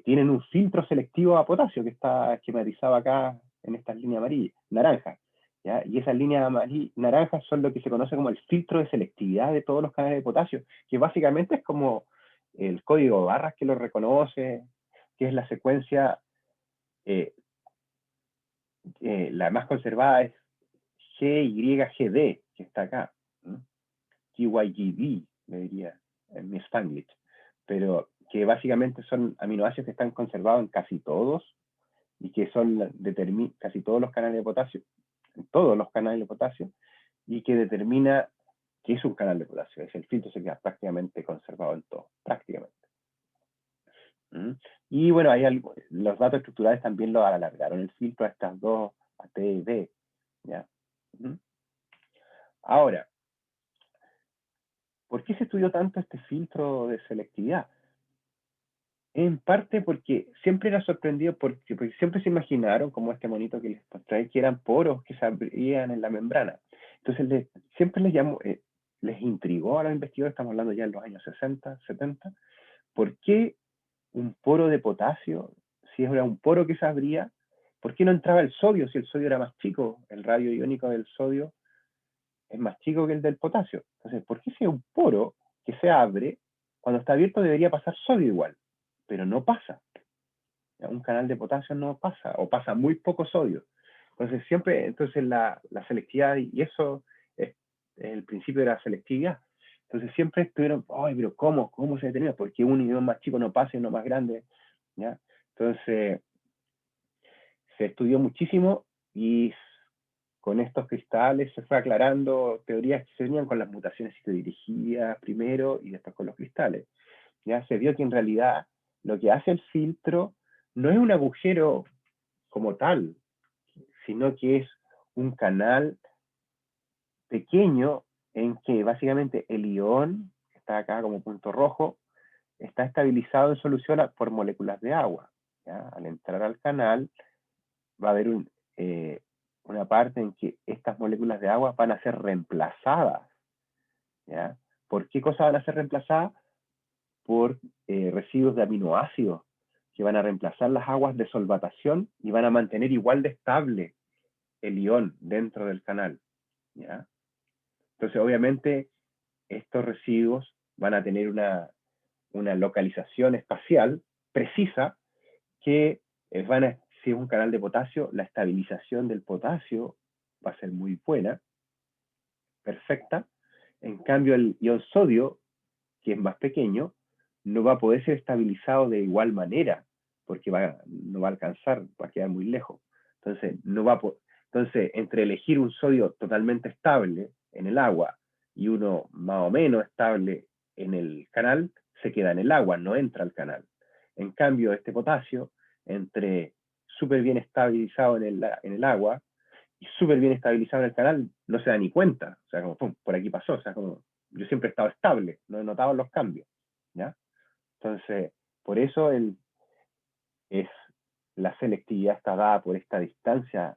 tienen un filtro selectivo a potasio que está esquematizado acá en estas líneas amarillas, naranjas. ¿Ya? Y esas líneas naranjas son lo que se conoce como el filtro de selectividad de todos los canales de potasio, que básicamente es como el código de barras que lo reconoce, que es la secuencia, la más conservada es GYGD, que está acá. GYGD, le diría en mi Spanglish. Pero que básicamente son aminoácidos que están conservados en casi todos, y que son casi todos los canales de potasio, en todos los canales de potasio, y que determina que es un canal de potasio. Es el filtro se queda prácticamente conservado en todo, prácticamente. Y bueno, los datos estructurales también lo alargaron el filtro a estas dos, a T y D. ¿Ya? Ahora, ¿por qué se estudió tanto este filtro de selectividad? En parte porque siempre era sorprendido, porque siempre se imaginaron, como este monito que les mostré, que eran poros que se abrían en la membrana. Entonces siempre les intrigó a los investigadores, estamos hablando ya en los años 60, 70, ¿por qué un poro de potasio, si era un poro que se abría, por qué no entraba el sodio si el sodio era más chico? El radio iónico del sodio es más chico que el del potasio. Entonces, ¿por qué si es un poro que se abre, cuando está abierto debería pasar sodio igual? Pero no pasa. Un canal de potasio no pasa, o pasa muy poco sodio. Entonces la selectividad, y eso es el principio de la selectividad. Entonces siempre estuvieron, ay, pero ¿cómo se determina? ¿Por qué un ion más chico no pasa y uno más grande? ¿Ya? Entonces se estudió muchísimo, y con estos cristales se fue aclarando teorías que se venían con las mutaciones citodirigidas primero y después con los cristales. Ya se vio que en realidad lo que hace el filtro no es un agujero como tal, sino que es un canal pequeño en que básicamente el ion, que está acá como punto rojo, está estabilizado en solución por moléculas de agua. ¿Ya? Al entrar al canal va a haber una parte en que estas moléculas de agua van a ser reemplazadas. ¿Ya? ¿Por qué cosas van a ser reemplazadas? Por residuos de aminoácidos que van a reemplazar las aguas de solvatación y van a mantener igual de estable el ion dentro del canal. ¿Ya? Entonces, obviamente, estos residuos van a tener una localización espacial precisa que si es un canal de potasio, la estabilización del potasio va a ser muy buena, perfecta. En cambio, el ion sodio, que es más pequeño, no va a poder ser estabilizado de igual manera, porque no va a alcanzar, va a quedar muy lejos. Entonces, entonces, entre elegir un sodio totalmente estable en el agua y uno más o menos estable en el canal, se queda en el agua, no entra al canal. En cambio, este potasio, entre súper bien estabilizado en el agua y súper bien estabilizado en el canal, no se da ni cuenta. O sea, como, pum, por aquí pasó. O sea, como, yo siempre he estado estable, no he notado los cambios. ¿Ya? Entonces, por eso la selectividad está dada por esta distancia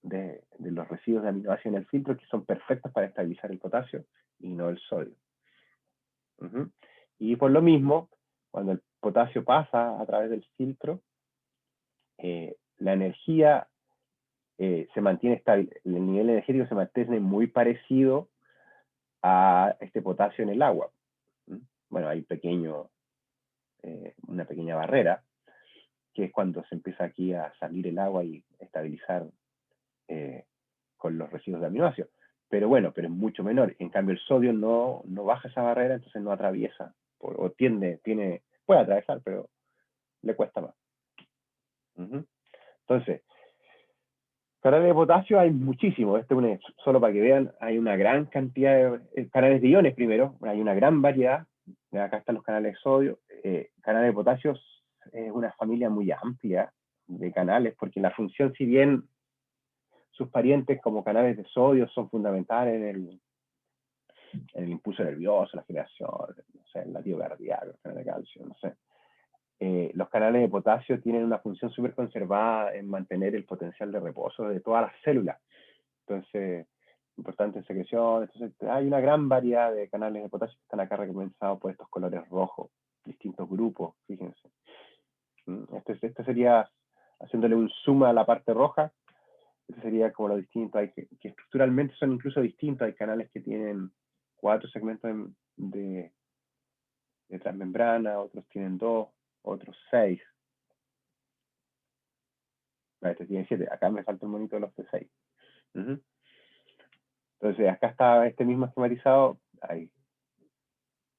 de los residuos de aminoácidos en el filtro, que son perfectos para estabilizar el potasio y no el sodio. Y por lo mismo, cuando el potasio pasa a través del filtro, la energía se mantiene estable, el nivel energético se mantiene muy parecido a este potasio en el agua. Bueno, hay una pequeña barrera, que es cuando se empieza aquí a salir el agua y estabilizar con los residuos de aminoácidos. Pero bueno, pero es mucho menor. En cambio, el sodio no baja esa barrera, entonces no atraviesa, puede atravesar, pero le cuesta más. Entonces, canales de potasio hay muchísimos. Solo para que vean, hay una gran cantidad de canales de iones primero, hay una gran variedad. Acá están los canales de sodio. Canales de potasio es una familia muy amplia de canales, porque la función, si bien sus parientes como canales de sodio son fundamentales en el impulso nervioso, la generación, no sé, el latido cardíaco, el canal de calcio, no sé. Los canales de potasio tienen una función súper conservada en mantener el potencial de reposo de todas las células. Entonces, importante en secreción. Entonces, hay una gran variedad de canales de potasio que están acá representados por estos colores rojos, distintos grupos, fíjense. Este sería, haciéndole un zoom a la parte roja, este sería como lo distinto. Hay que estructuralmente son incluso distintos. Hay canales que tienen 4 segmentos de transmembrana, otros tienen 2, otros 6. Este tiene 7. Acá me falta un monito de los de 6. Entonces, acá está este mismo esquematizado.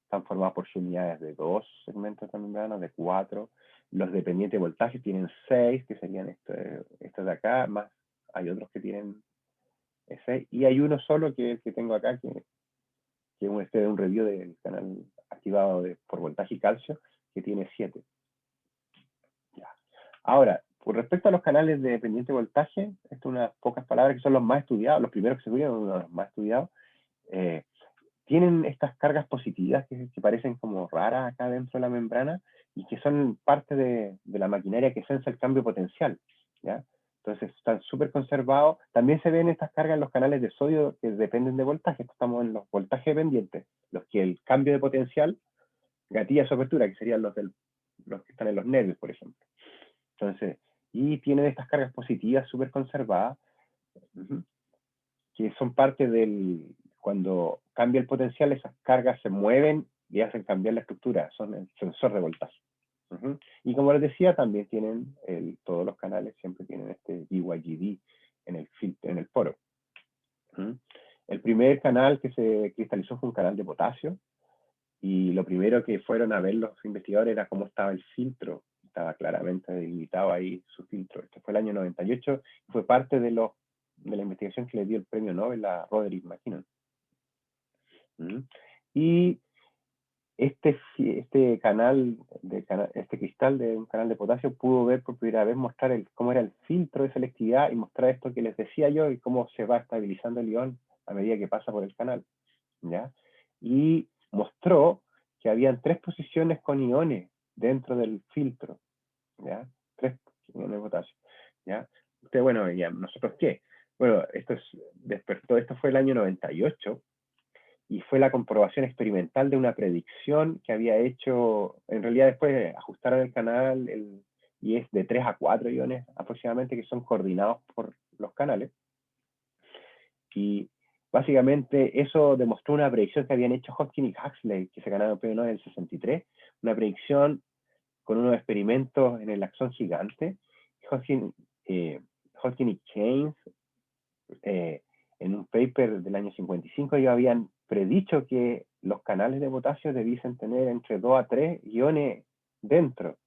Están formados por unidades de 2 segmentos de membrana, de 4. Los dependientes de voltaje tienen 6, que serían estos de acá, más hay otros que tienen 6. Y hay uno solo que es el que tengo acá, que es un review del canal activado por voltaje y calcio, que tiene 7. Ya. Ahora, con respecto a los canales de dependiente voltaje, esto unas pocas palabras que son los más estudiados, los primeros que se estudian, uno de los más estudiados, tienen estas cargas positivas que parecen como raras acá dentro de la membrana y que son parte de la maquinaria que sensa el cambio potencial, ¿ya? Entonces están súper conservados. También se ven estas cargas en los canales de sodio que dependen de voltaje. Estamos en los voltajes dependientes, los que el cambio de potencial gatilla su apertura, que serían los que están en los nervios, por ejemplo. Entonces, y tienen estas cargas positivas súper conservadas, que son parte cuando cambia el potencial, esas cargas se mueven y hacen cambiar la estructura, son el sensor de voltaje. Y como les decía, también tienen, todos los canales siempre tienen este BYGD en el poro. El primer canal que se cristalizó fue un canal de potasio, y lo primero que fueron a ver los investigadores era cómo estaba el filtro. Estaba claramente delimitado ahí su filtro. Este fue el año 98 y fue parte de la investigación que le dio el premio Nobel a Roderick MacKinnon. Y este cristal de un canal de potasio pudo ver por primera vez, mostrar cómo era el filtro de selectividad y mostrar esto que les decía yo y cómo se va estabilizando el ion a medida que pasa por el canal, ¿ya? Y mostró que habían 3 posiciones con iones dentro del filtro, ¿ya? 3 iones de potasio, ¿ya? Usted, bueno, ya, ¿nosotros qué? Bueno, esto fue el año 98, y fue la comprobación experimental de una predicción que había hecho, en realidad después ajustaron el canal, y es de 3 a 4 iones aproximadamente, que son coordinados por los canales. Y básicamente eso demostró una predicción que habían hecho Hodgkin y Huxley, que se ganaron el premio Nobel en el 63, una predicción con unos experimentos en el axón gigante. Hodgkin y Keynes, en un paper del año 55, ellos habían predicho que los canales de potasio debiesen tener entre 2 a 3 iones dentro,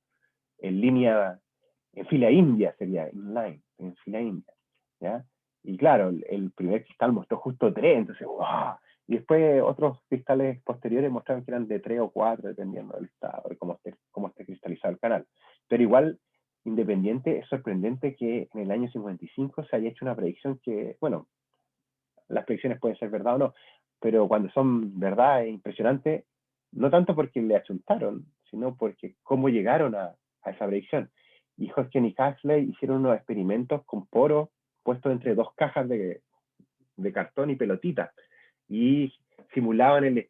en línea, en fila india sería, inline, en fila india, ¿ya? Y claro, el primer cristal mostró justo 3, entonces, ¡wow! Y después otros cristales posteriores mostraron que eran de 3 o 4, dependiendo del estado, de cómo esté cristalizado el canal. Pero igual, independiente, es sorprendente que en el año 55 se haya hecho una predicción que, bueno, las predicciones pueden ser verdad o no, pero cuando son verdad es impresionante, no tanto porque le achuntaron, sino porque cómo llegaron a esa predicción. Y Hodgkin y Huxley hicieron unos experimentos con poros puestos entre 2 cajas de cartón y pelotitas, y simulaban el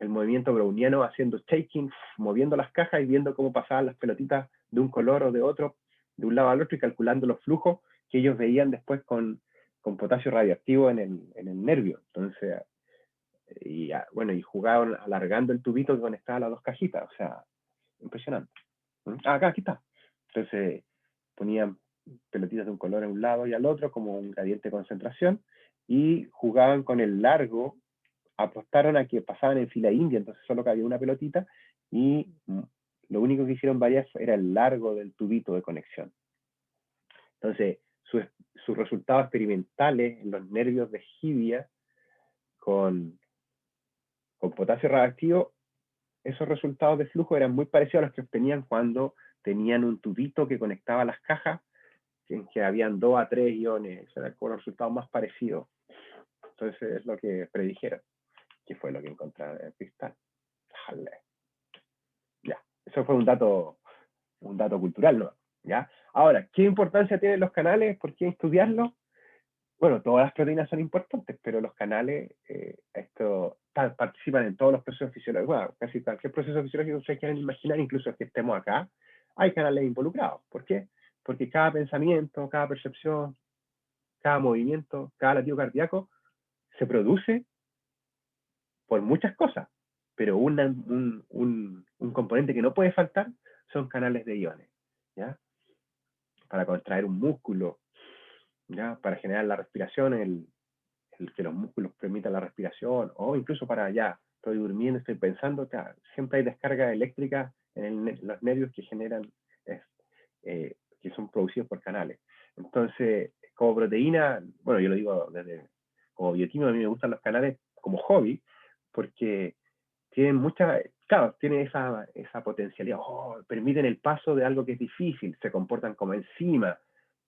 movimiento browniano haciendo shaking, moviendo las cajas y viendo cómo pasaban las pelotitas de un color o de otro, de un lado al otro, y calculando los flujos que ellos veían después con potasio radioactivo en el nervio. Entonces, bueno, y jugaban alargando el tubito que conectaba las 2 cajitas, o sea, impresionante. Aquí está. Entonces, ponían pelotitas de un color a un lado y al otro, como un gradiente de concentración, y jugaban con el largo, apostaron a que pasaban en fila india, entonces solo cabía una pelotita, y lo único que hicieron variar era el largo del tubito de conexión. Entonces, sus resultados experimentales en los nervios de Hibia con potasio radioactivo, esos resultados de flujo eran muy parecidos a los que obtenían cuando tenían un tubito que conectaba las cajas, en que habían 2 a 3 iones, eran como los resultados más parecidos. Entonces es lo que predijeron, que fue lo que encontraron en el cristal. Ya, eso fue un dato cultural, ¿no? ¿Ya? Ahora, ¿qué importancia tienen los canales? ¿Por qué estudiarlos? Bueno, todas las proteínas son importantes, pero los canales participan en todos los procesos fisiológicos. Bueno, casi cualquier proceso fisiológico que ustedes quieran imaginar, incluso que estemos acá, hay canales involucrados. ¿Por qué? Porque cada pensamiento, cada percepción, cada movimiento, cada latido cardíaco se produce por muchas cosas, pero un componente que no puede faltar son canales de iones, ¿ya? Para contraer un músculo, ¿ya? Para generar la respiración, el que los músculos permitan la respiración, o incluso para ya, estoy durmiendo, estoy pensando, siempre hay descarga eléctrica en los nervios que generan, que son producidos por canales. Entonces, como proteína, bueno, yo lo digo como bioquímico, a mí me gustan los canales como hobby, porque tienen tiene esa potencialidad, permiten el paso de algo que es difícil, se comportan como enzimas,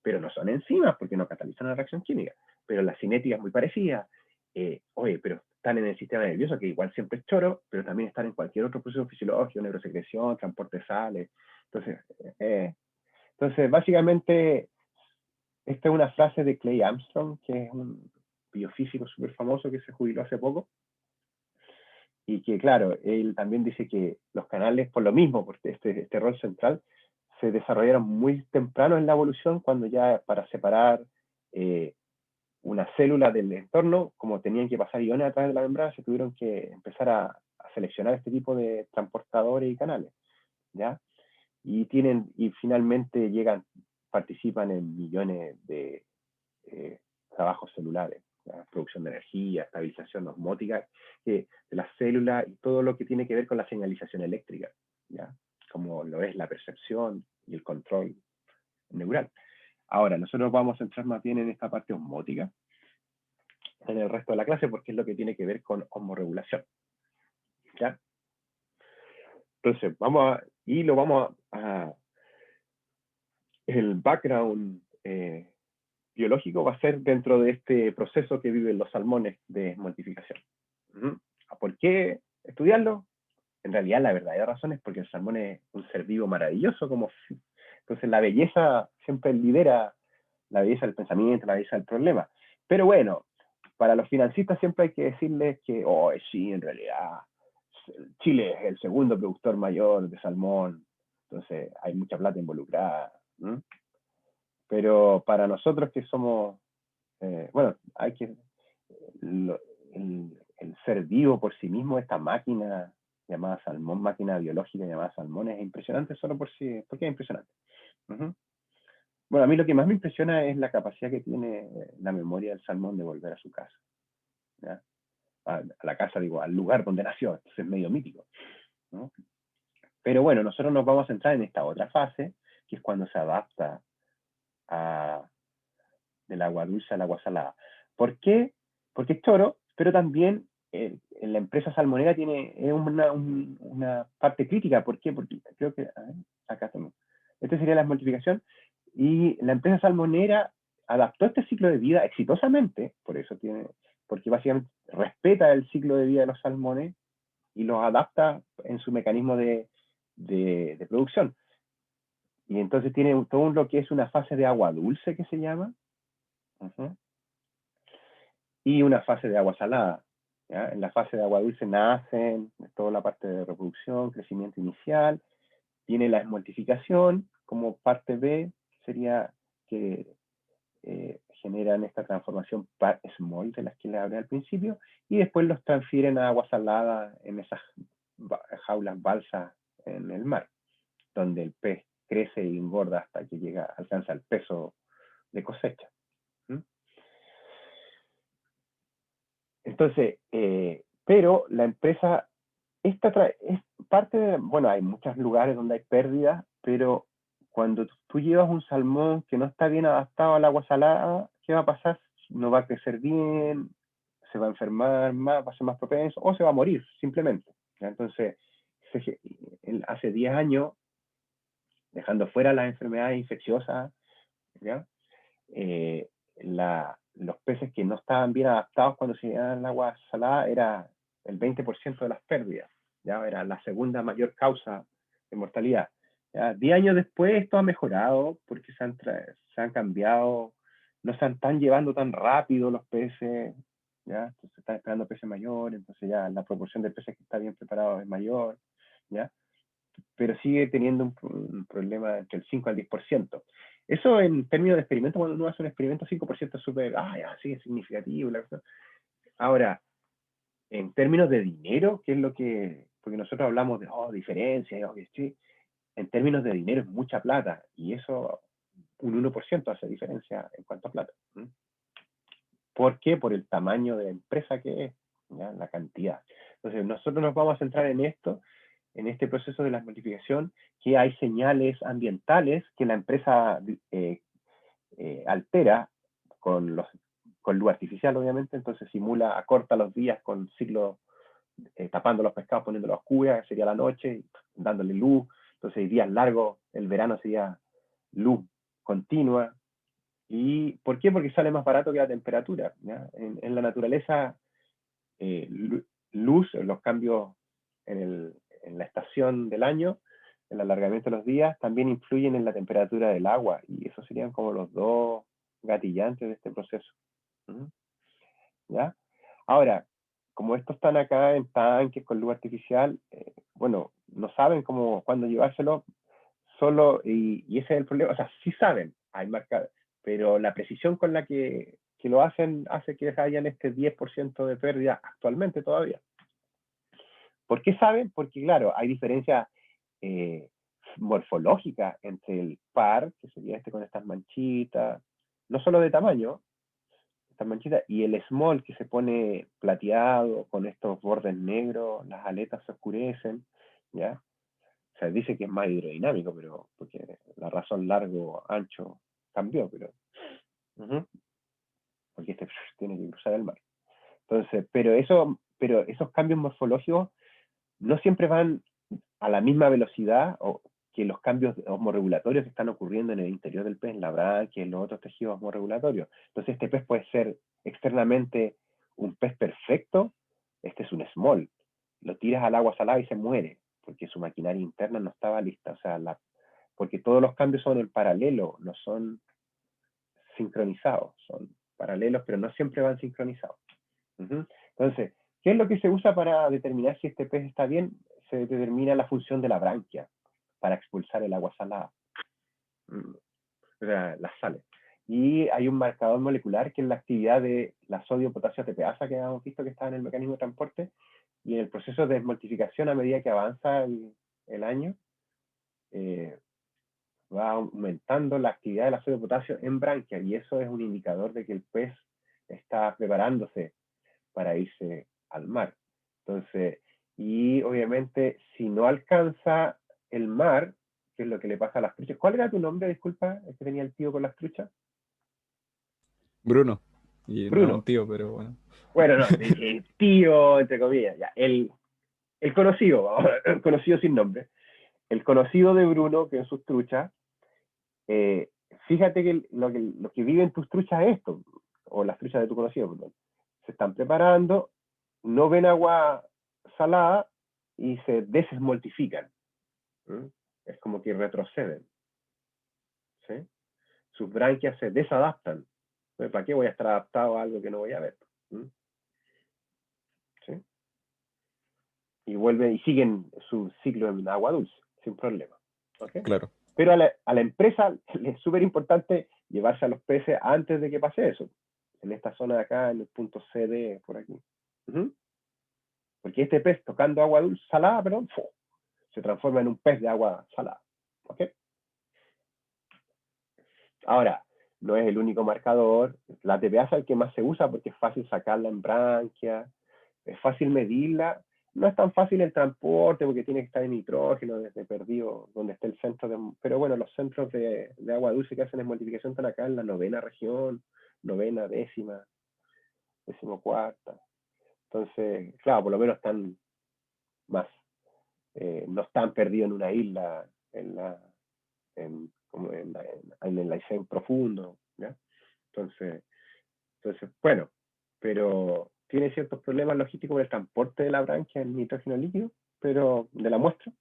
pero no son enzimas porque no catalizan la reacción química, pero la cinética es muy parecida. Pero están en el sistema nervioso, que igual siempre es choro, pero también están en cualquier otro proceso fisiológico, neurosecreción, transporte de sales. Entonces, básicamente, esta es una frase de Clay Armstrong, que es un biofísico súper famoso que se jubiló hace poco, y que, claro, él también dice que los canales, por lo mismo, porque este rol central, se desarrollaron muy temprano en la evolución, cuando ya para separar una célula del entorno, como tenían que pasar iones a través de la membrana, se tuvieron que empezar a seleccionar este tipo de transportadores y canales, ¿ya? Y finalmente participan en millones de trabajos celulares, ¿ya? Producción de energía, estabilización osmótica de las células y todo lo que tiene que ver con la señalización eléctrica, ¿ya? Como lo es la percepción y el control neural. Ahora, nosotros vamos a entrar más bien en esta parte osmótica en el resto de la clase, porque es lo que tiene que ver con osmorregulación, ¿ya? Entonces, lo vamos a el background biológico va a ser dentro de este proceso que viven los salmones de esmaltificación. ¿Por qué estudiarlo. En realidad la verdadera razón es porque el salmón es un ser vivo maravilloso, entonces la belleza siempre lidera, la belleza del pensamiento, la belleza del problema. Pero bueno, para los financistas siempre hay que decirles que, oh, sí, en realidad, Chile es el segundo productor mayor de salmón, entonces hay mucha plata involucrada. ¿Mm? Pero para nosotros que somos, bueno, hay que, lo, el ser vivo por sí mismo, esta máquina llamada salmón, máquina biológica llamada salmón, es impresionante solo por sí, porque es impresionante. Uh-huh. Bueno, a mí lo que más me impresiona es la capacidad que tiene la memoria del salmón de volver a su casa. ¿Ya? A la casa, digo, al lugar donde nació, entonces es medio mítico. ¿No? Pero bueno, nosotros nos vamos a centrar en esta otra fase, que es cuando se adapta del agua dulce al agua salada. ¿Por qué? Porque es toro, pero también en la empresa salmonera tiene una parte crítica. ¿Por qué? Porque creo que, a ver, acá tengo. Esta sería la multiplicación. Y la empresa salmonera adaptó este ciclo de vida exitosamente, porque básicamente respeta el ciclo de vida de los salmones y los adapta en su mecanismo de producción. Y entonces tiene todo lo que es una fase de agua dulce que se llama, uh-huh, y una fase de agua salada. ¿Ya? En la fase de agua dulce nacen toda la parte de reproducción, crecimiento inicial, tiene la esmoltificación como parte B, sería que generan esta transformación par-small de las que les hablé al principio, y después los transfieren a agua salada en esas jaulas balsas en el mar, donde el pez crece y engorda hasta que alcanza el peso de cosecha. ¿Mm? Entonces, pero la empresa, es parte de, bueno, hay muchos lugares donde hay pérdidas, pero cuando tú llevas un salmón que no está bien adaptado al agua salada, ¿qué va a pasar? No va a crecer bien, se va a enfermar más, va a ser más propenso, o se va a morir, simplemente. ¿Ya? Entonces, hace 10 años, dejando fuera las enfermedades infecciosas, ¿ya? Eh, los peces que no estaban bien adaptados cuando se llevaban al agua salada era el 20% de las pérdidas, ¿ya? Era la segunda mayor causa de mortalidad. ¿Ya? 10 años después esto ha mejorado porque se han cambiado, no se están llevando tan rápido los peces, ¿ya? Entonces se están esperando peces mayores, entonces ya la proporción de peces que está bien preparado es mayor, ¿ya? Pero sigue teniendo un problema entre el 5 al 10%. Eso en términos de experimento, cuando uno hace un experimento, 5% es súper, ya, sí, es significativo. Ahora, en términos de dinero, ¿qué es lo que, porque nosotros hablamos de, diferencia, sí, en términos de dinero es mucha plata, y eso, un 1% hace diferencia en cuanto a plata. ¿Por qué? Por el tamaño de la empresa que es, ¿ya? La cantidad. Entonces, nosotros nos vamos a centrar en esto, en este proceso de la multiplicación, que hay señales ambientales que la empresa altera con luz artificial, obviamente, entonces acorta los días con ciclos, tapando los pescados, poniéndolos a oscuras, sería la noche, dándole luz, entonces hay días largos, el verano sería luz continua. ¿Y por qué? Porque sale más barato que la temperatura. ¿Ya? En la naturaleza, eh, luz, los cambios en la estación del año, el alargamiento de los días, también influyen en la temperatura del agua, y esos serían como los dos gatillantes de este proceso. ¿Ya? Ahora, como estos están acá en tanques con luz artificial, bueno, no saben cuándo llevárselo solo, y ese es el problema, o sea, sí saben, hay marcas, pero la precisión con la que lo hacen hace que hayan este 10% de pérdida actualmente todavía. ¿Por qué saben? Porque, claro, hay diferencias morfológicas entre el par, que sería este con estas manchitas, no solo de tamaño, estas manchitas, y el small, que se pone plateado, con estos bordes negros, las aletas se oscurecen, ¿ya? O sea, dice que es más hidrodinámico, pero porque la razón largo, ancho cambió, pero porque este tiene que cruzar el mar. Entonces, pero esos cambios morfológicos no siempre van a la misma velocidad que los cambios osmorregulatorios que están ocurriendo en el interior del pez, en la branquia, en los otros tejidos osmorregulatorios. Entonces, este pez puede ser externamente un pez perfecto, este es un small, lo tiras al agua salada y se muere, porque su maquinaria interna no estaba lista. O sea, porque todos los cambios son en paralelo, no son sincronizados, son paralelos, pero no siempre van sincronizados. Entonces, ¿qué es lo que se usa para determinar si este pez está bien? Se determina la función de la branquia para expulsar el agua salada, o sea, las sales. Y hay un marcador molecular que es la actividad de la sodio-potasio ATPasa que habíamos visto que está en el mecanismo de transporte, y en el proceso de desmortificación a medida que avanza el año, va aumentando la actividad de la sodio-potasio en branquia, y eso es un indicador de que el pez está preparándose para irse al mar. Entonces, y obviamente, si no alcanza el mar, ¿qué es lo que le pasa a las truchas? ¿Cuál era tu nombre, disculpa, el que tenía el tío con las truchas? Bruno. Y no era un Bruno. tío, pero bueno. Bueno, no, el tío, entre comillas, ya, el conocido, el conocido sin nombre. El conocido de Bruno, que en sus truchas, eh, fíjate que lo que viven tus truchas es esto, o las truchas de tu conocido, perdón. Se están preparando, no ven agua salada y se desesmoltifican. Es como que retroceden. ¿Sí? Sus branquias se desadaptan. ¿Para qué voy a estar adaptado a algo que no voy a ver? ¿Sí? Y vuelven y siguen su ciclo en agua dulce, sin problema. ¿Okay? Claro. Pero a la empresa le es súper importante llevarse a los peces antes de que pase eso. En esta zona de acá, en el punto CD, por aquí. Porque este pez tocando agua dulce, salada, perdón, se transforma en un pez de agua salada. ¿Ok? Ahora, no es el único marcador. La ATPasa es el que más se usa porque es fácil sacarla en branquia, es fácil medirla. No es tan fácil el transporte porque tiene que estar en nitrógeno desde perdido, donde está el centro de... Pero bueno, los centros de agua dulce que hacen desmoltificación están acá en la 9ª región, 9ª, 10ª, 14ª. Entonces, claro, por lo menos están más, no están perdidos en una isla, como en el Aysén profundo, ¿ya? Entonces, bueno, pero tiene ciertos problemas logísticos en el transporte de la branquia en nitrógeno líquido, pero de la muestra,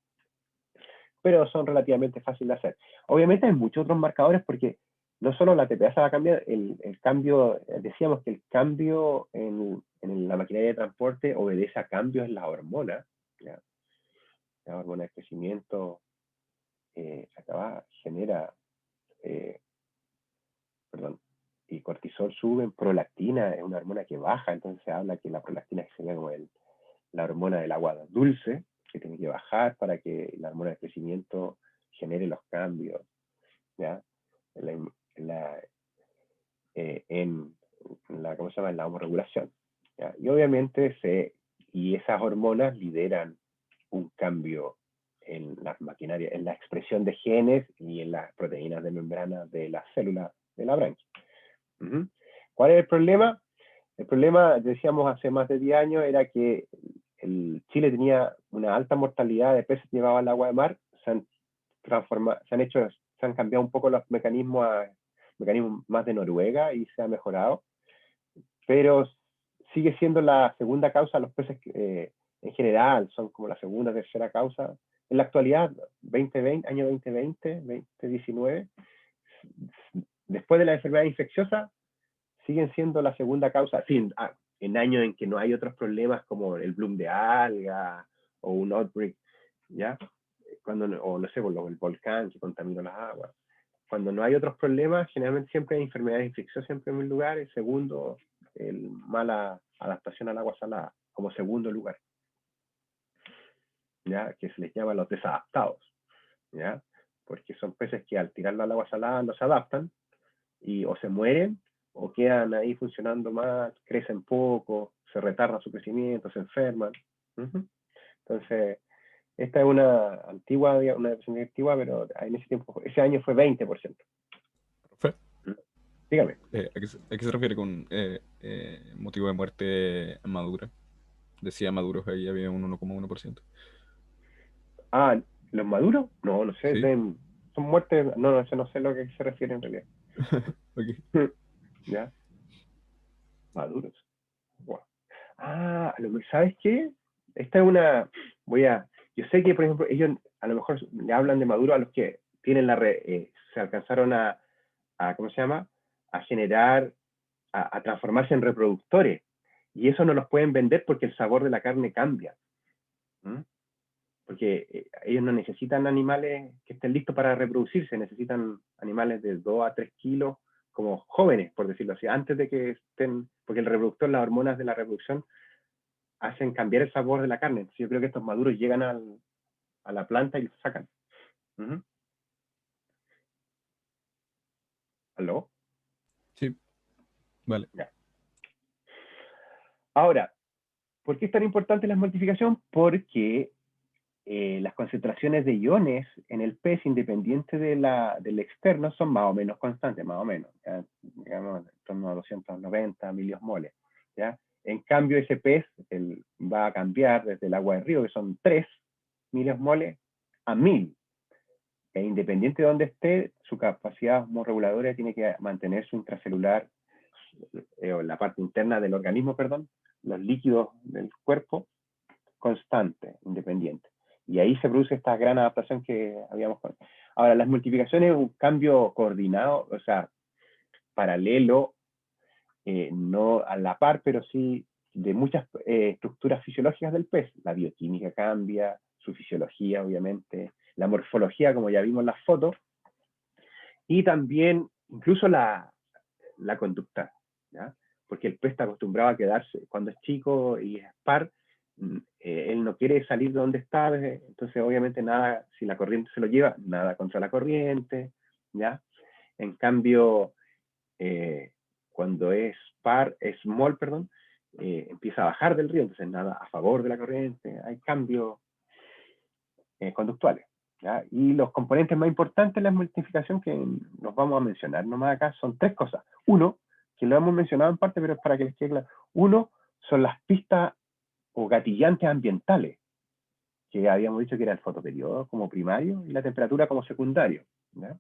pero son relativamente fáciles de hacer. Obviamente hay muchos otros marcadores porque no solo la TPasa va a cambiar, el cambio, decíamos que el cambio en la maquinaria de transporte obedece a cambios en las hormonas, ¿ya? La hormona de crecimiento acá genera, perdón, y cortisol sube, prolactina es una hormona que baja, entonces se habla que la prolactina sería como la hormona del agua dulce, que tiene que bajar para que la hormona de crecimiento genere los cambios, ¿ya? En la, ¿cómo se llama? En la homorregulación, ¿ya? Y obviamente y esas hormonas lideran un cambio en las maquinarias, en la expresión de genes y en las proteínas de membrana de las células de la branquia. ¿Cuál es el problema? El problema, decíamos hace más de 10 años, era que Chile tenía una alta mortalidad de peces que llevaban al agua de mar. Se han cambiado un poco los mecanismos a mecanismos más de Noruega y se ha mejorado, pero sigue siendo la segunda causa. Los peces en general son como la segunda, tercera causa. En la actualidad, año 2020, 2019, después de la enfermedad infecciosa, siguen siendo la segunda causa, sí, en años en que no hay otros problemas como el bloom de alga o un outbreak, ¿ya? O no sé, el volcán que contamina las aguas. Cuando no hay otros problemas, generalmente siempre hay enfermedades infecciosas en primer lugar, y segundo, mala adaptación al agua salada, como segundo lugar, ¿ya? Que se les llama los desadaptados, ¿ya? Porque son peces que al tirarlo al agua salada no se adaptan y o se mueren o quedan ahí funcionando mal, crecen poco, se retarda su crecimiento, se enferman. Entonces, esta es una definición antigua, pero en ese tiempo, ese año fue 20%. Profe, Dígame. ¿a qué se refiere con motivo de muerte madura? Decía maduros, ahí había un 1,1%. Ah, ¿los maduros? No, no sé, ¿Sí? son muertes, no sé a lo que se refiere en realidad. Ok. ¿Ya? Maduros. Wow. Ah, ¿sabes qué? Esta es yo sé que, por ejemplo, ellos a lo mejor le hablan de Maduro a los que tienen se alcanzaron ¿cómo se llama? A generar, a transformarse en reproductores. Y eso no los pueden vender porque el sabor de la carne cambia. ¿Mm? Porque ellos no necesitan animales que estén listos para reproducirse, necesitan animales de 2 a 3 kilos, como jóvenes, por decirlo así, antes de que estén, porque el reproductor, las hormonas de la reproducción, hacen cambiar el sabor de la carne. Entonces yo creo que estos maduros llegan a la planta y lo sacan. ¿Aló? Sí, vale. Ya. Ahora, ¿por qué es tan importante la esmaltificación? Porque las concentraciones de iones en el pez, independiente del externo, son más o menos constantes, más o menos, ¿ya? Digamos, en torno a 290 miliosmoles, ¿ya? En cambio, ese pez va a cambiar desde el agua del río, que son 3 miliosmoles, a 1000. E independiente de donde esté, su capacidad osmorreguladora tiene que mantener su intracelular, o la parte interna del organismo, perdón, los líquidos del cuerpo, constante, independiente. Y ahí se produce esta gran adaptación que habíamos. Ahora, las multiplicaciones es un cambio coordinado, o sea, paralelo, no a la par, pero sí de muchas estructuras fisiológicas del pez. La bioquímica cambia, su fisiología, obviamente, la morfología, como ya vimos en las fotos, y también incluso la conducta, ¿ya? Porque el pez está acostumbrado a quedarse, cuando es chico y es par, él no quiere salir de donde está, entonces obviamente nada, si la corriente se lo lleva, nada contra la corriente, ¿ya? En cambio, cuando es small, perdón, empieza a bajar del río, entonces nada a favor de la corriente, hay cambios conductuales, ¿ya? Y los componentes más importantes de la multiplicación que nos vamos a mencionar nomás acá son 3 cosas. Uno, que lo hemos mencionado en parte, pero es para que les quede claro. Uno, son las pistas o gatillantes ambientales, que habíamos dicho que era el fotoperiodo como primario y la temperatura como secundario, ¿ya?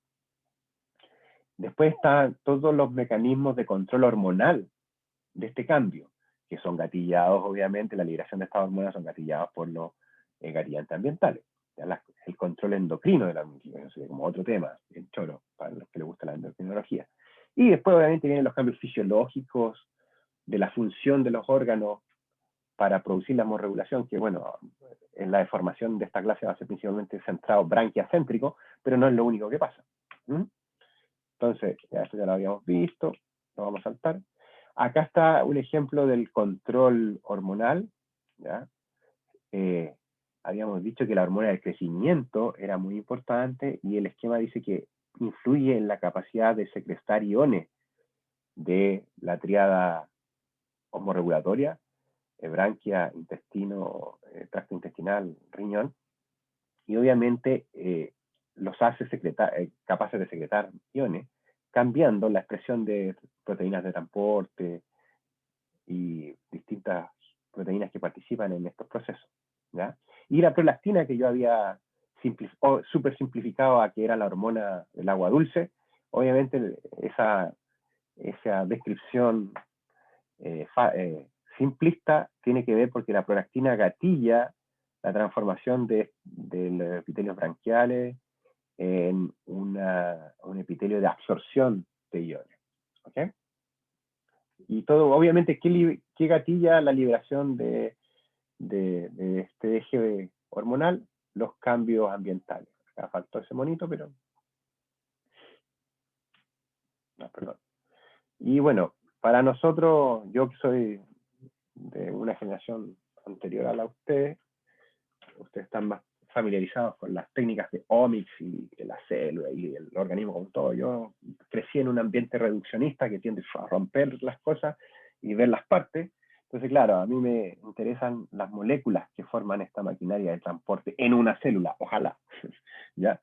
Después están todos los mecanismos de control hormonal de este cambio, que son gatillados, obviamente, la liberación de estas hormonas son gatillados por los gatillantes ambientales. El control endocrino de la multiplicación sería como otro tema, el choro, para los que les gusta la endocrinología. Y después, obviamente, vienen los cambios fisiológicos de la función de los órganos para producir la hemorregulación, que bueno, en la deformación de esta clase va a ser principalmente centrado branquiacéntrico, pero no es lo único que pasa. Entonces, ya esto ya lo habíamos visto, lo vamos a saltar. Acá está un ejemplo del control hormonal, ¿ya? Habíamos dicho que la hormona del crecimiento era muy importante y el esquema dice que influye en la capacidad de secretar iones de la tríada osmorregulatoria, branquia, intestino, tracto intestinal, riñón, y obviamente los hace capaces de secretar iones, cambiando la expresión de proteínas de transporte y distintas proteínas que participan en estos procesos, ¿ya? Y la prolactina, que yo había súper simplificado a que era la hormona del agua dulce, obviamente esa descripción simplista tiene que ver porque la prolactina gatilla la transformación de los epitelios branquiales en un epitelio de absorción de iones. ¿Okay? Y todo, obviamente, ¿qué gatilla la liberación de este eje hormonal? Los cambios ambientales. Acá faltó ese monito, pero... No, perdón. Y bueno, para nosotros, yo que soy de una generación anterior a la de ustedes están más familiarizados con las técnicas de omics y de la célula y el organismo como todo. Yo crecí en un ambiente reduccionista que tiende a romper las cosas y ver las partes. Entonces, claro, a mí me interesan las moléculas que forman esta maquinaria de transporte en una célula, ojalá, ¿ya?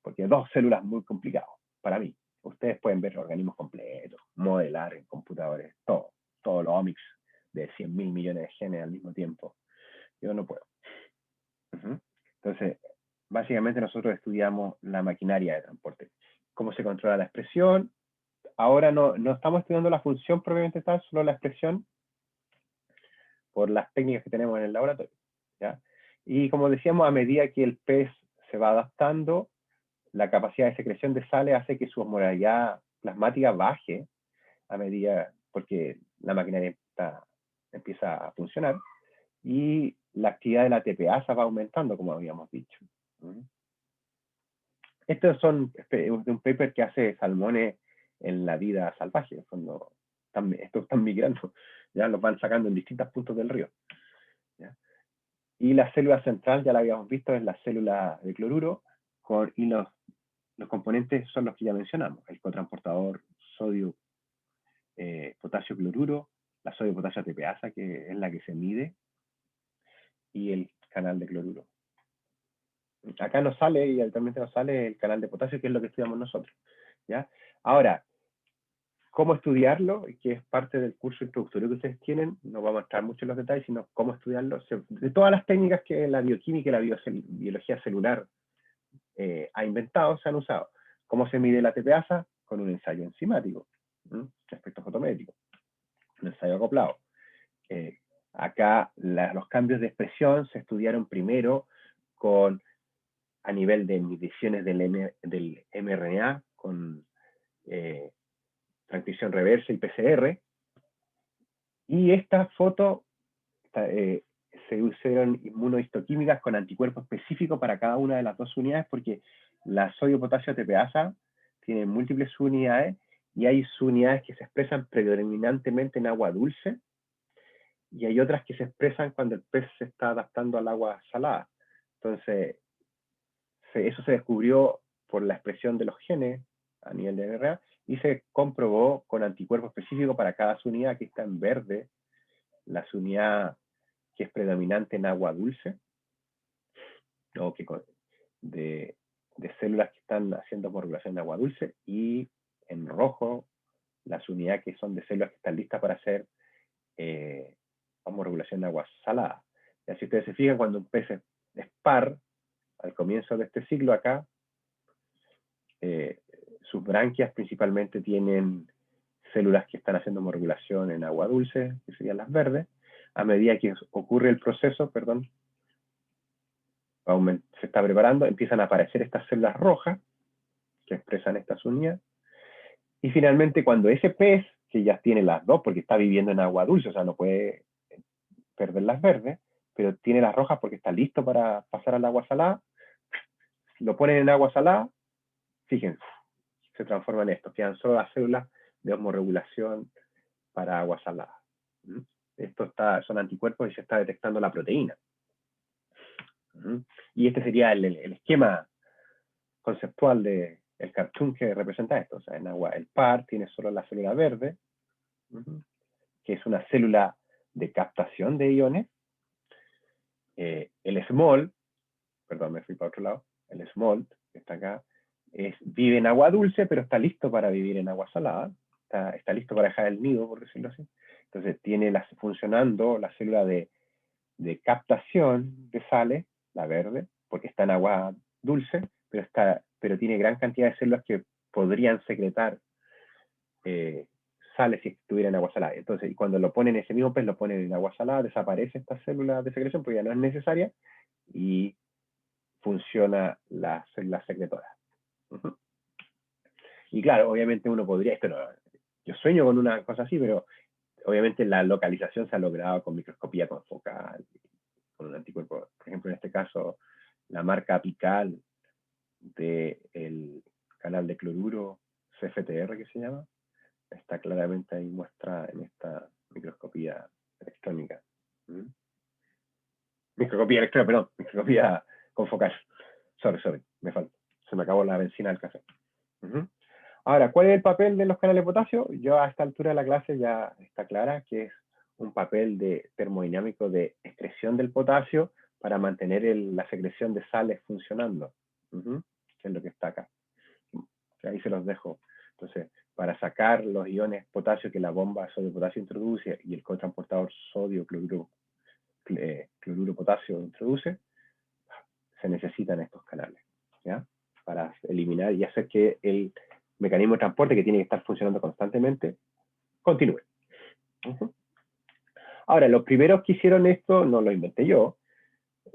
Porque 2 células es muy complicado para mí. Ustedes pueden ver organismos completos, modelar en computadores, todos los omics de 100.000 millones de genes al mismo tiempo. Yo no puedo. Entonces, básicamente nosotros estudiamos la maquinaria de transporte, cómo se controla la expresión. Ahora no estamos estudiando la función propiamente tal, solo la expresión por las técnicas que tenemos en el laboratorio. Y como decíamos, a medida que el pez se va adaptando, la capacidad de secreción de sales hace que su osmolaridad plasmática baje a medida, porque la maquinaria empieza a funcionar, y la actividad de la TPasa va aumentando, como habíamos dicho. Estos son de un paper que hace salmones en la vida salvaje, cuando estos están migrando, ya los van sacando en distintos puntos del río. ¿Ya? Y la célula central, ya la habíamos visto, es la célula de cloruro, y los componentes son los que ya mencionamos, el cotransportador sodio, potasio cloruro, la sodio potasio TPasa, que es la que se mide, y el canal de cloruro. Acá nos sale, y actualmente nos sale el canal de potasio, que es lo que estudiamos nosotros. ¿Ya? Ahora, cómo estudiarlo, que es parte del curso introductorio que ustedes tienen, no vamos a entrar mucho en los detalles, sino cómo estudiarlo. De todas las técnicas que la bioquímica y la biología celular ha inventado, se han usado. ¿Cómo se mide la TPasa? Con un ensayo enzimático, aspecto fotométrico, un ensayo acoplado. Acá los cambios de expresión se estudiaron primero a nivel de mediciones del mRNA, con transcripción reversa y PCR, y estas fotos se usaron inmunohistoquímicas con anticuerpos específicos para cada una de las dos unidades, porque la sodio-potasio TPasa tiene múltiples subunidades, y hay subunidades que se expresan predominantemente en agua dulce, y hay otras que se expresan cuando el pez se está adaptando al agua salada. Entonces, eso se descubrió por la expresión de los genes a nivel de RNA, y se comprobó con anticuerpos específicos para cada subunidad. Aquí está en verde la subunidad que es predominante en agua dulce, o de células que están haciendo homorregulación en agua dulce, y en rojo las unidades que son de células que están listas para hacer homorregulación en agua salada. Y así ustedes se fijan, cuando un pez es par, al comienzo de este ciclo acá, sus branquias principalmente tienen células que están haciendo homorregulación en agua dulce, que serían las verdes. A medida que ocurre el proceso, se está preparando, empiezan a aparecer estas células rojas que expresan estas unidades. Y finalmente, cuando ese pez, que ya tiene las dos, porque está viviendo en agua dulce, o sea, no puede perder las verdes, pero tiene las rojas porque está listo para pasar al agua salada, lo ponen en agua salada, fíjense, se transforman en esto, quedan solo las células de osmorregulación para agua salada. Esto son anticuerpos y se está detectando la proteína. Y este sería el esquema conceptual del cartoon que representa esto. O sea, en agua el par tiene solo la célula verde, que es una célula de captación de iones. El small, perdón, me fui para otro lado, el small, que está acá, vive en agua dulce, pero está listo para vivir en agua salada. Está listo para dejar el nido, por decirlo así. Entonces tiene funcionando la célula de captación de sales, la verde, porque está en agua dulce, pero tiene gran cantidad de células que podrían secretar sales si estuviera en agua salada. Entonces, cuando lo ponen ese mismo pez, lo ponen en agua salada, desaparece esta célula de secreción porque ya no es necesaria, y funciona la célula secretora. Y claro, obviamente uno podría, yo sueño con una cosa así, pero obviamente la localización se ha logrado con microscopía confocal, con un anticuerpo. Por ejemplo, en este caso, la marca apical del canal de cloruro, CFTR que se llama, está claramente ahí muestra en esta microscopía electrónica. Microscopía confocal. Sorry, se me acabó la benzina del café. Ahora, ¿cuál es el papel de los canales de potasio? Yo a esta altura de la clase ya está clara que es un papel termodinámico de excreción del potasio para mantener la secreción de sales funcionando, que es lo que está acá. Ahí se los dejo. Entonces, para sacar los iones potasio que la bomba sodio-potasio introduce y el cotransportador sodio-cloruro potasio introduce, se necesitan estos canales, ¿ya? Para eliminar y hacer que el mecanismo de transporte, que tiene que estar funcionando constantemente, continúe. Ahora, los primeros que hicieron esto, no lo inventé yo,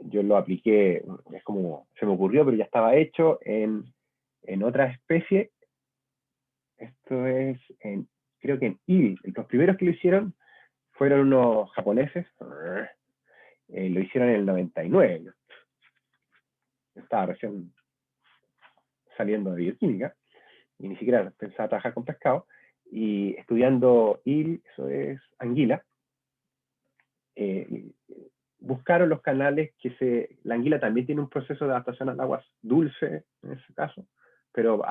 yo lo apliqué, es como, se me ocurrió, pero ya estaba hecho en otra especie. Esto es, creo que en Eevee. Los primeros que lo hicieron fueron unos japoneses. Lo hicieron en el 99. Yo estaba recién saliendo de bioquímica y ni siquiera pensaba trabajar con pescado. Y estudiando Eevee, eso es anguila, buscaron los canales la anguila también tiene un proceso de adaptación al agua dulce, en ese caso, pero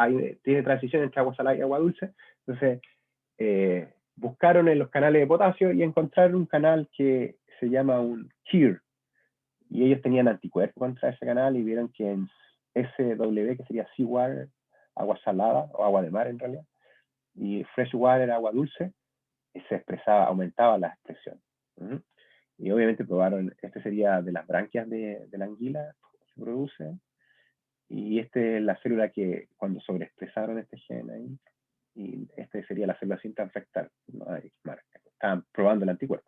tiene transición entre agua salada y agua dulce. Entonces, buscaron en los canales de potasio y encontraron un canal que se llama un KIR, y ellos tenían anticuerpos contra ese canal y vieron que en SW, que sería seawater, agua salada, o agua de mar en realidad, y freshwater, agua dulce, se expresaba, aumentaba la expresión. Y obviamente probaron, este sería de las branquias de la anguila, se produce, y este es la célula que cuando sobreexpresaron este gen ahí, y este sería la célula sin transfectar, no hay marca. Estaban probando el anticuerpo.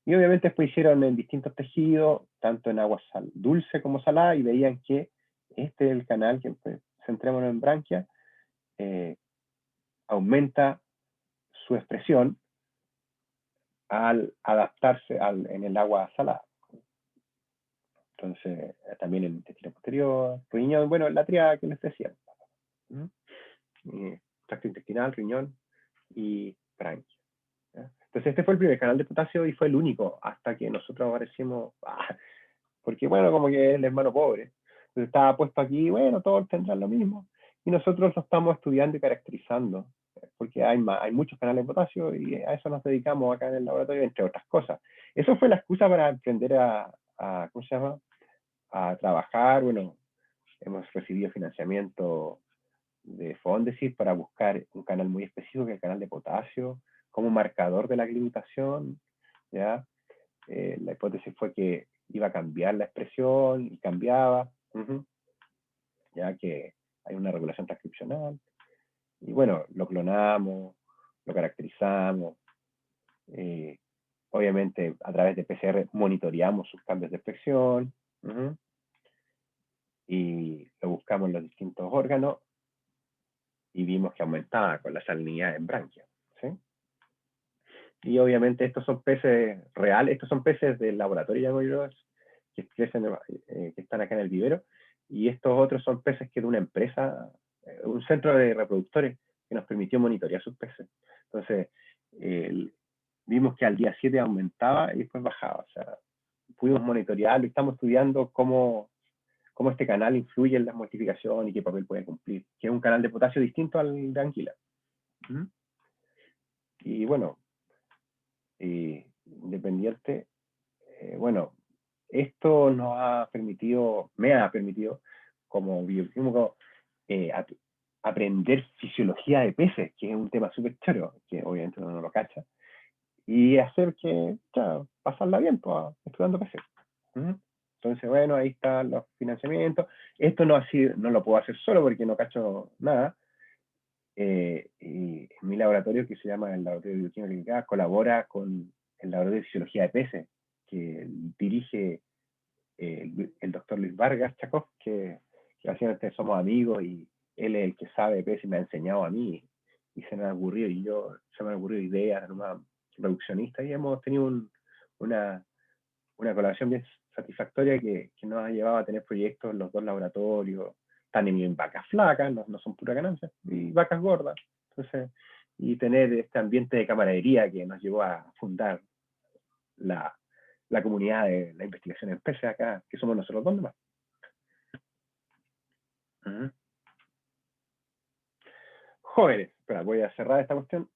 Y obviamente después hicieron en distintos tejidos, tanto en agua dulce como salada, y veían que este es el canal que, pues, centrémonos en branquia, aumenta su expresión al adaptarse en el agua salada. Entonces, también el intestino posterior, riñón, bueno, la triada que les decía. Tracto intestinal, riñón y branquia. Entonces, este fue el primer canal de potasio y fue el único, hasta que nosotros aparecimos, porque bueno, como que el hermano pobre. Entonces estaba puesto aquí, bueno, todos tendrán lo mismo. Y nosotros lo estamos estudiando y caracterizando, porque hay muchos canales de potasio y a eso nos dedicamos acá en el laboratorio, entre otras cosas. Eso fue la excusa para aprender ¿cómo se llama? A trabajar. Bueno, hemos recibido financiamiento de Fondesit para buscar un canal muy específico, que es el canal de potasio, como marcador de la glimitación, ¿ya? La hipótesis fue que iba a cambiar la expresión y cambiaba, ya que hay una regulación transcripcional. Y bueno, lo clonamos, lo caracterizamos, obviamente a través de PCR monitoreamos sus cambios de expresión, y lo buscamos en los distintos órganos y vimos que aumentaba con la salinidad en branquia, ¿sí? Y obviamente estos son peces reales, estos son peces del laboratorio de que crecen, que están acá en el vivero, y estos otros son peces que de una empresa, un centro de reproductores que nos permitió monitorear sus peces. Entonces, vimos que al día 7 aumentaba y después bajaba. O sea, pudimos monitorearlo y estamos estudiando cómo este canal influye en la modificación y qué papel puede cumplir, que es un canal de potasio distinto al de anguila. Y bueno, independiente, bueno, esto me ha permitido como bioquímico aprender fisiología de peces, que es un tema súper choro, que obviamente uno no lo cacha, y hacer que, pasarla bien, pues, estudiando peces. Entonces, bueno, ahí están los financiamientos. Esto no lo puedo hacer solo porque no cacho nada. Y mi laboratorio, que se llama el Laboratorio de Bioquímica, colabora con el Laboratorio de Fisiología de Peces, que dirige el doctor Luis Vargas Chacón, que básicamente somos amigos y él es el que sabe de peces y me ha enseñado a mí, y se me han ocurrido ideas nomás reduccionistas, y hemos tenido una colaboración bien satisfactoria que nos ha llevado a tener proyectos en los dos laboratorios, también en vacas flacas, no son pura ganancia, y vacas gordas. Entonces, y tener este ambiente de camaradería que nos llevó a fundar la comunidad de la investigación en peces acá, que somos nosotros dos nomás. Jóvenes, espera, voy a cerrar esta cuestión.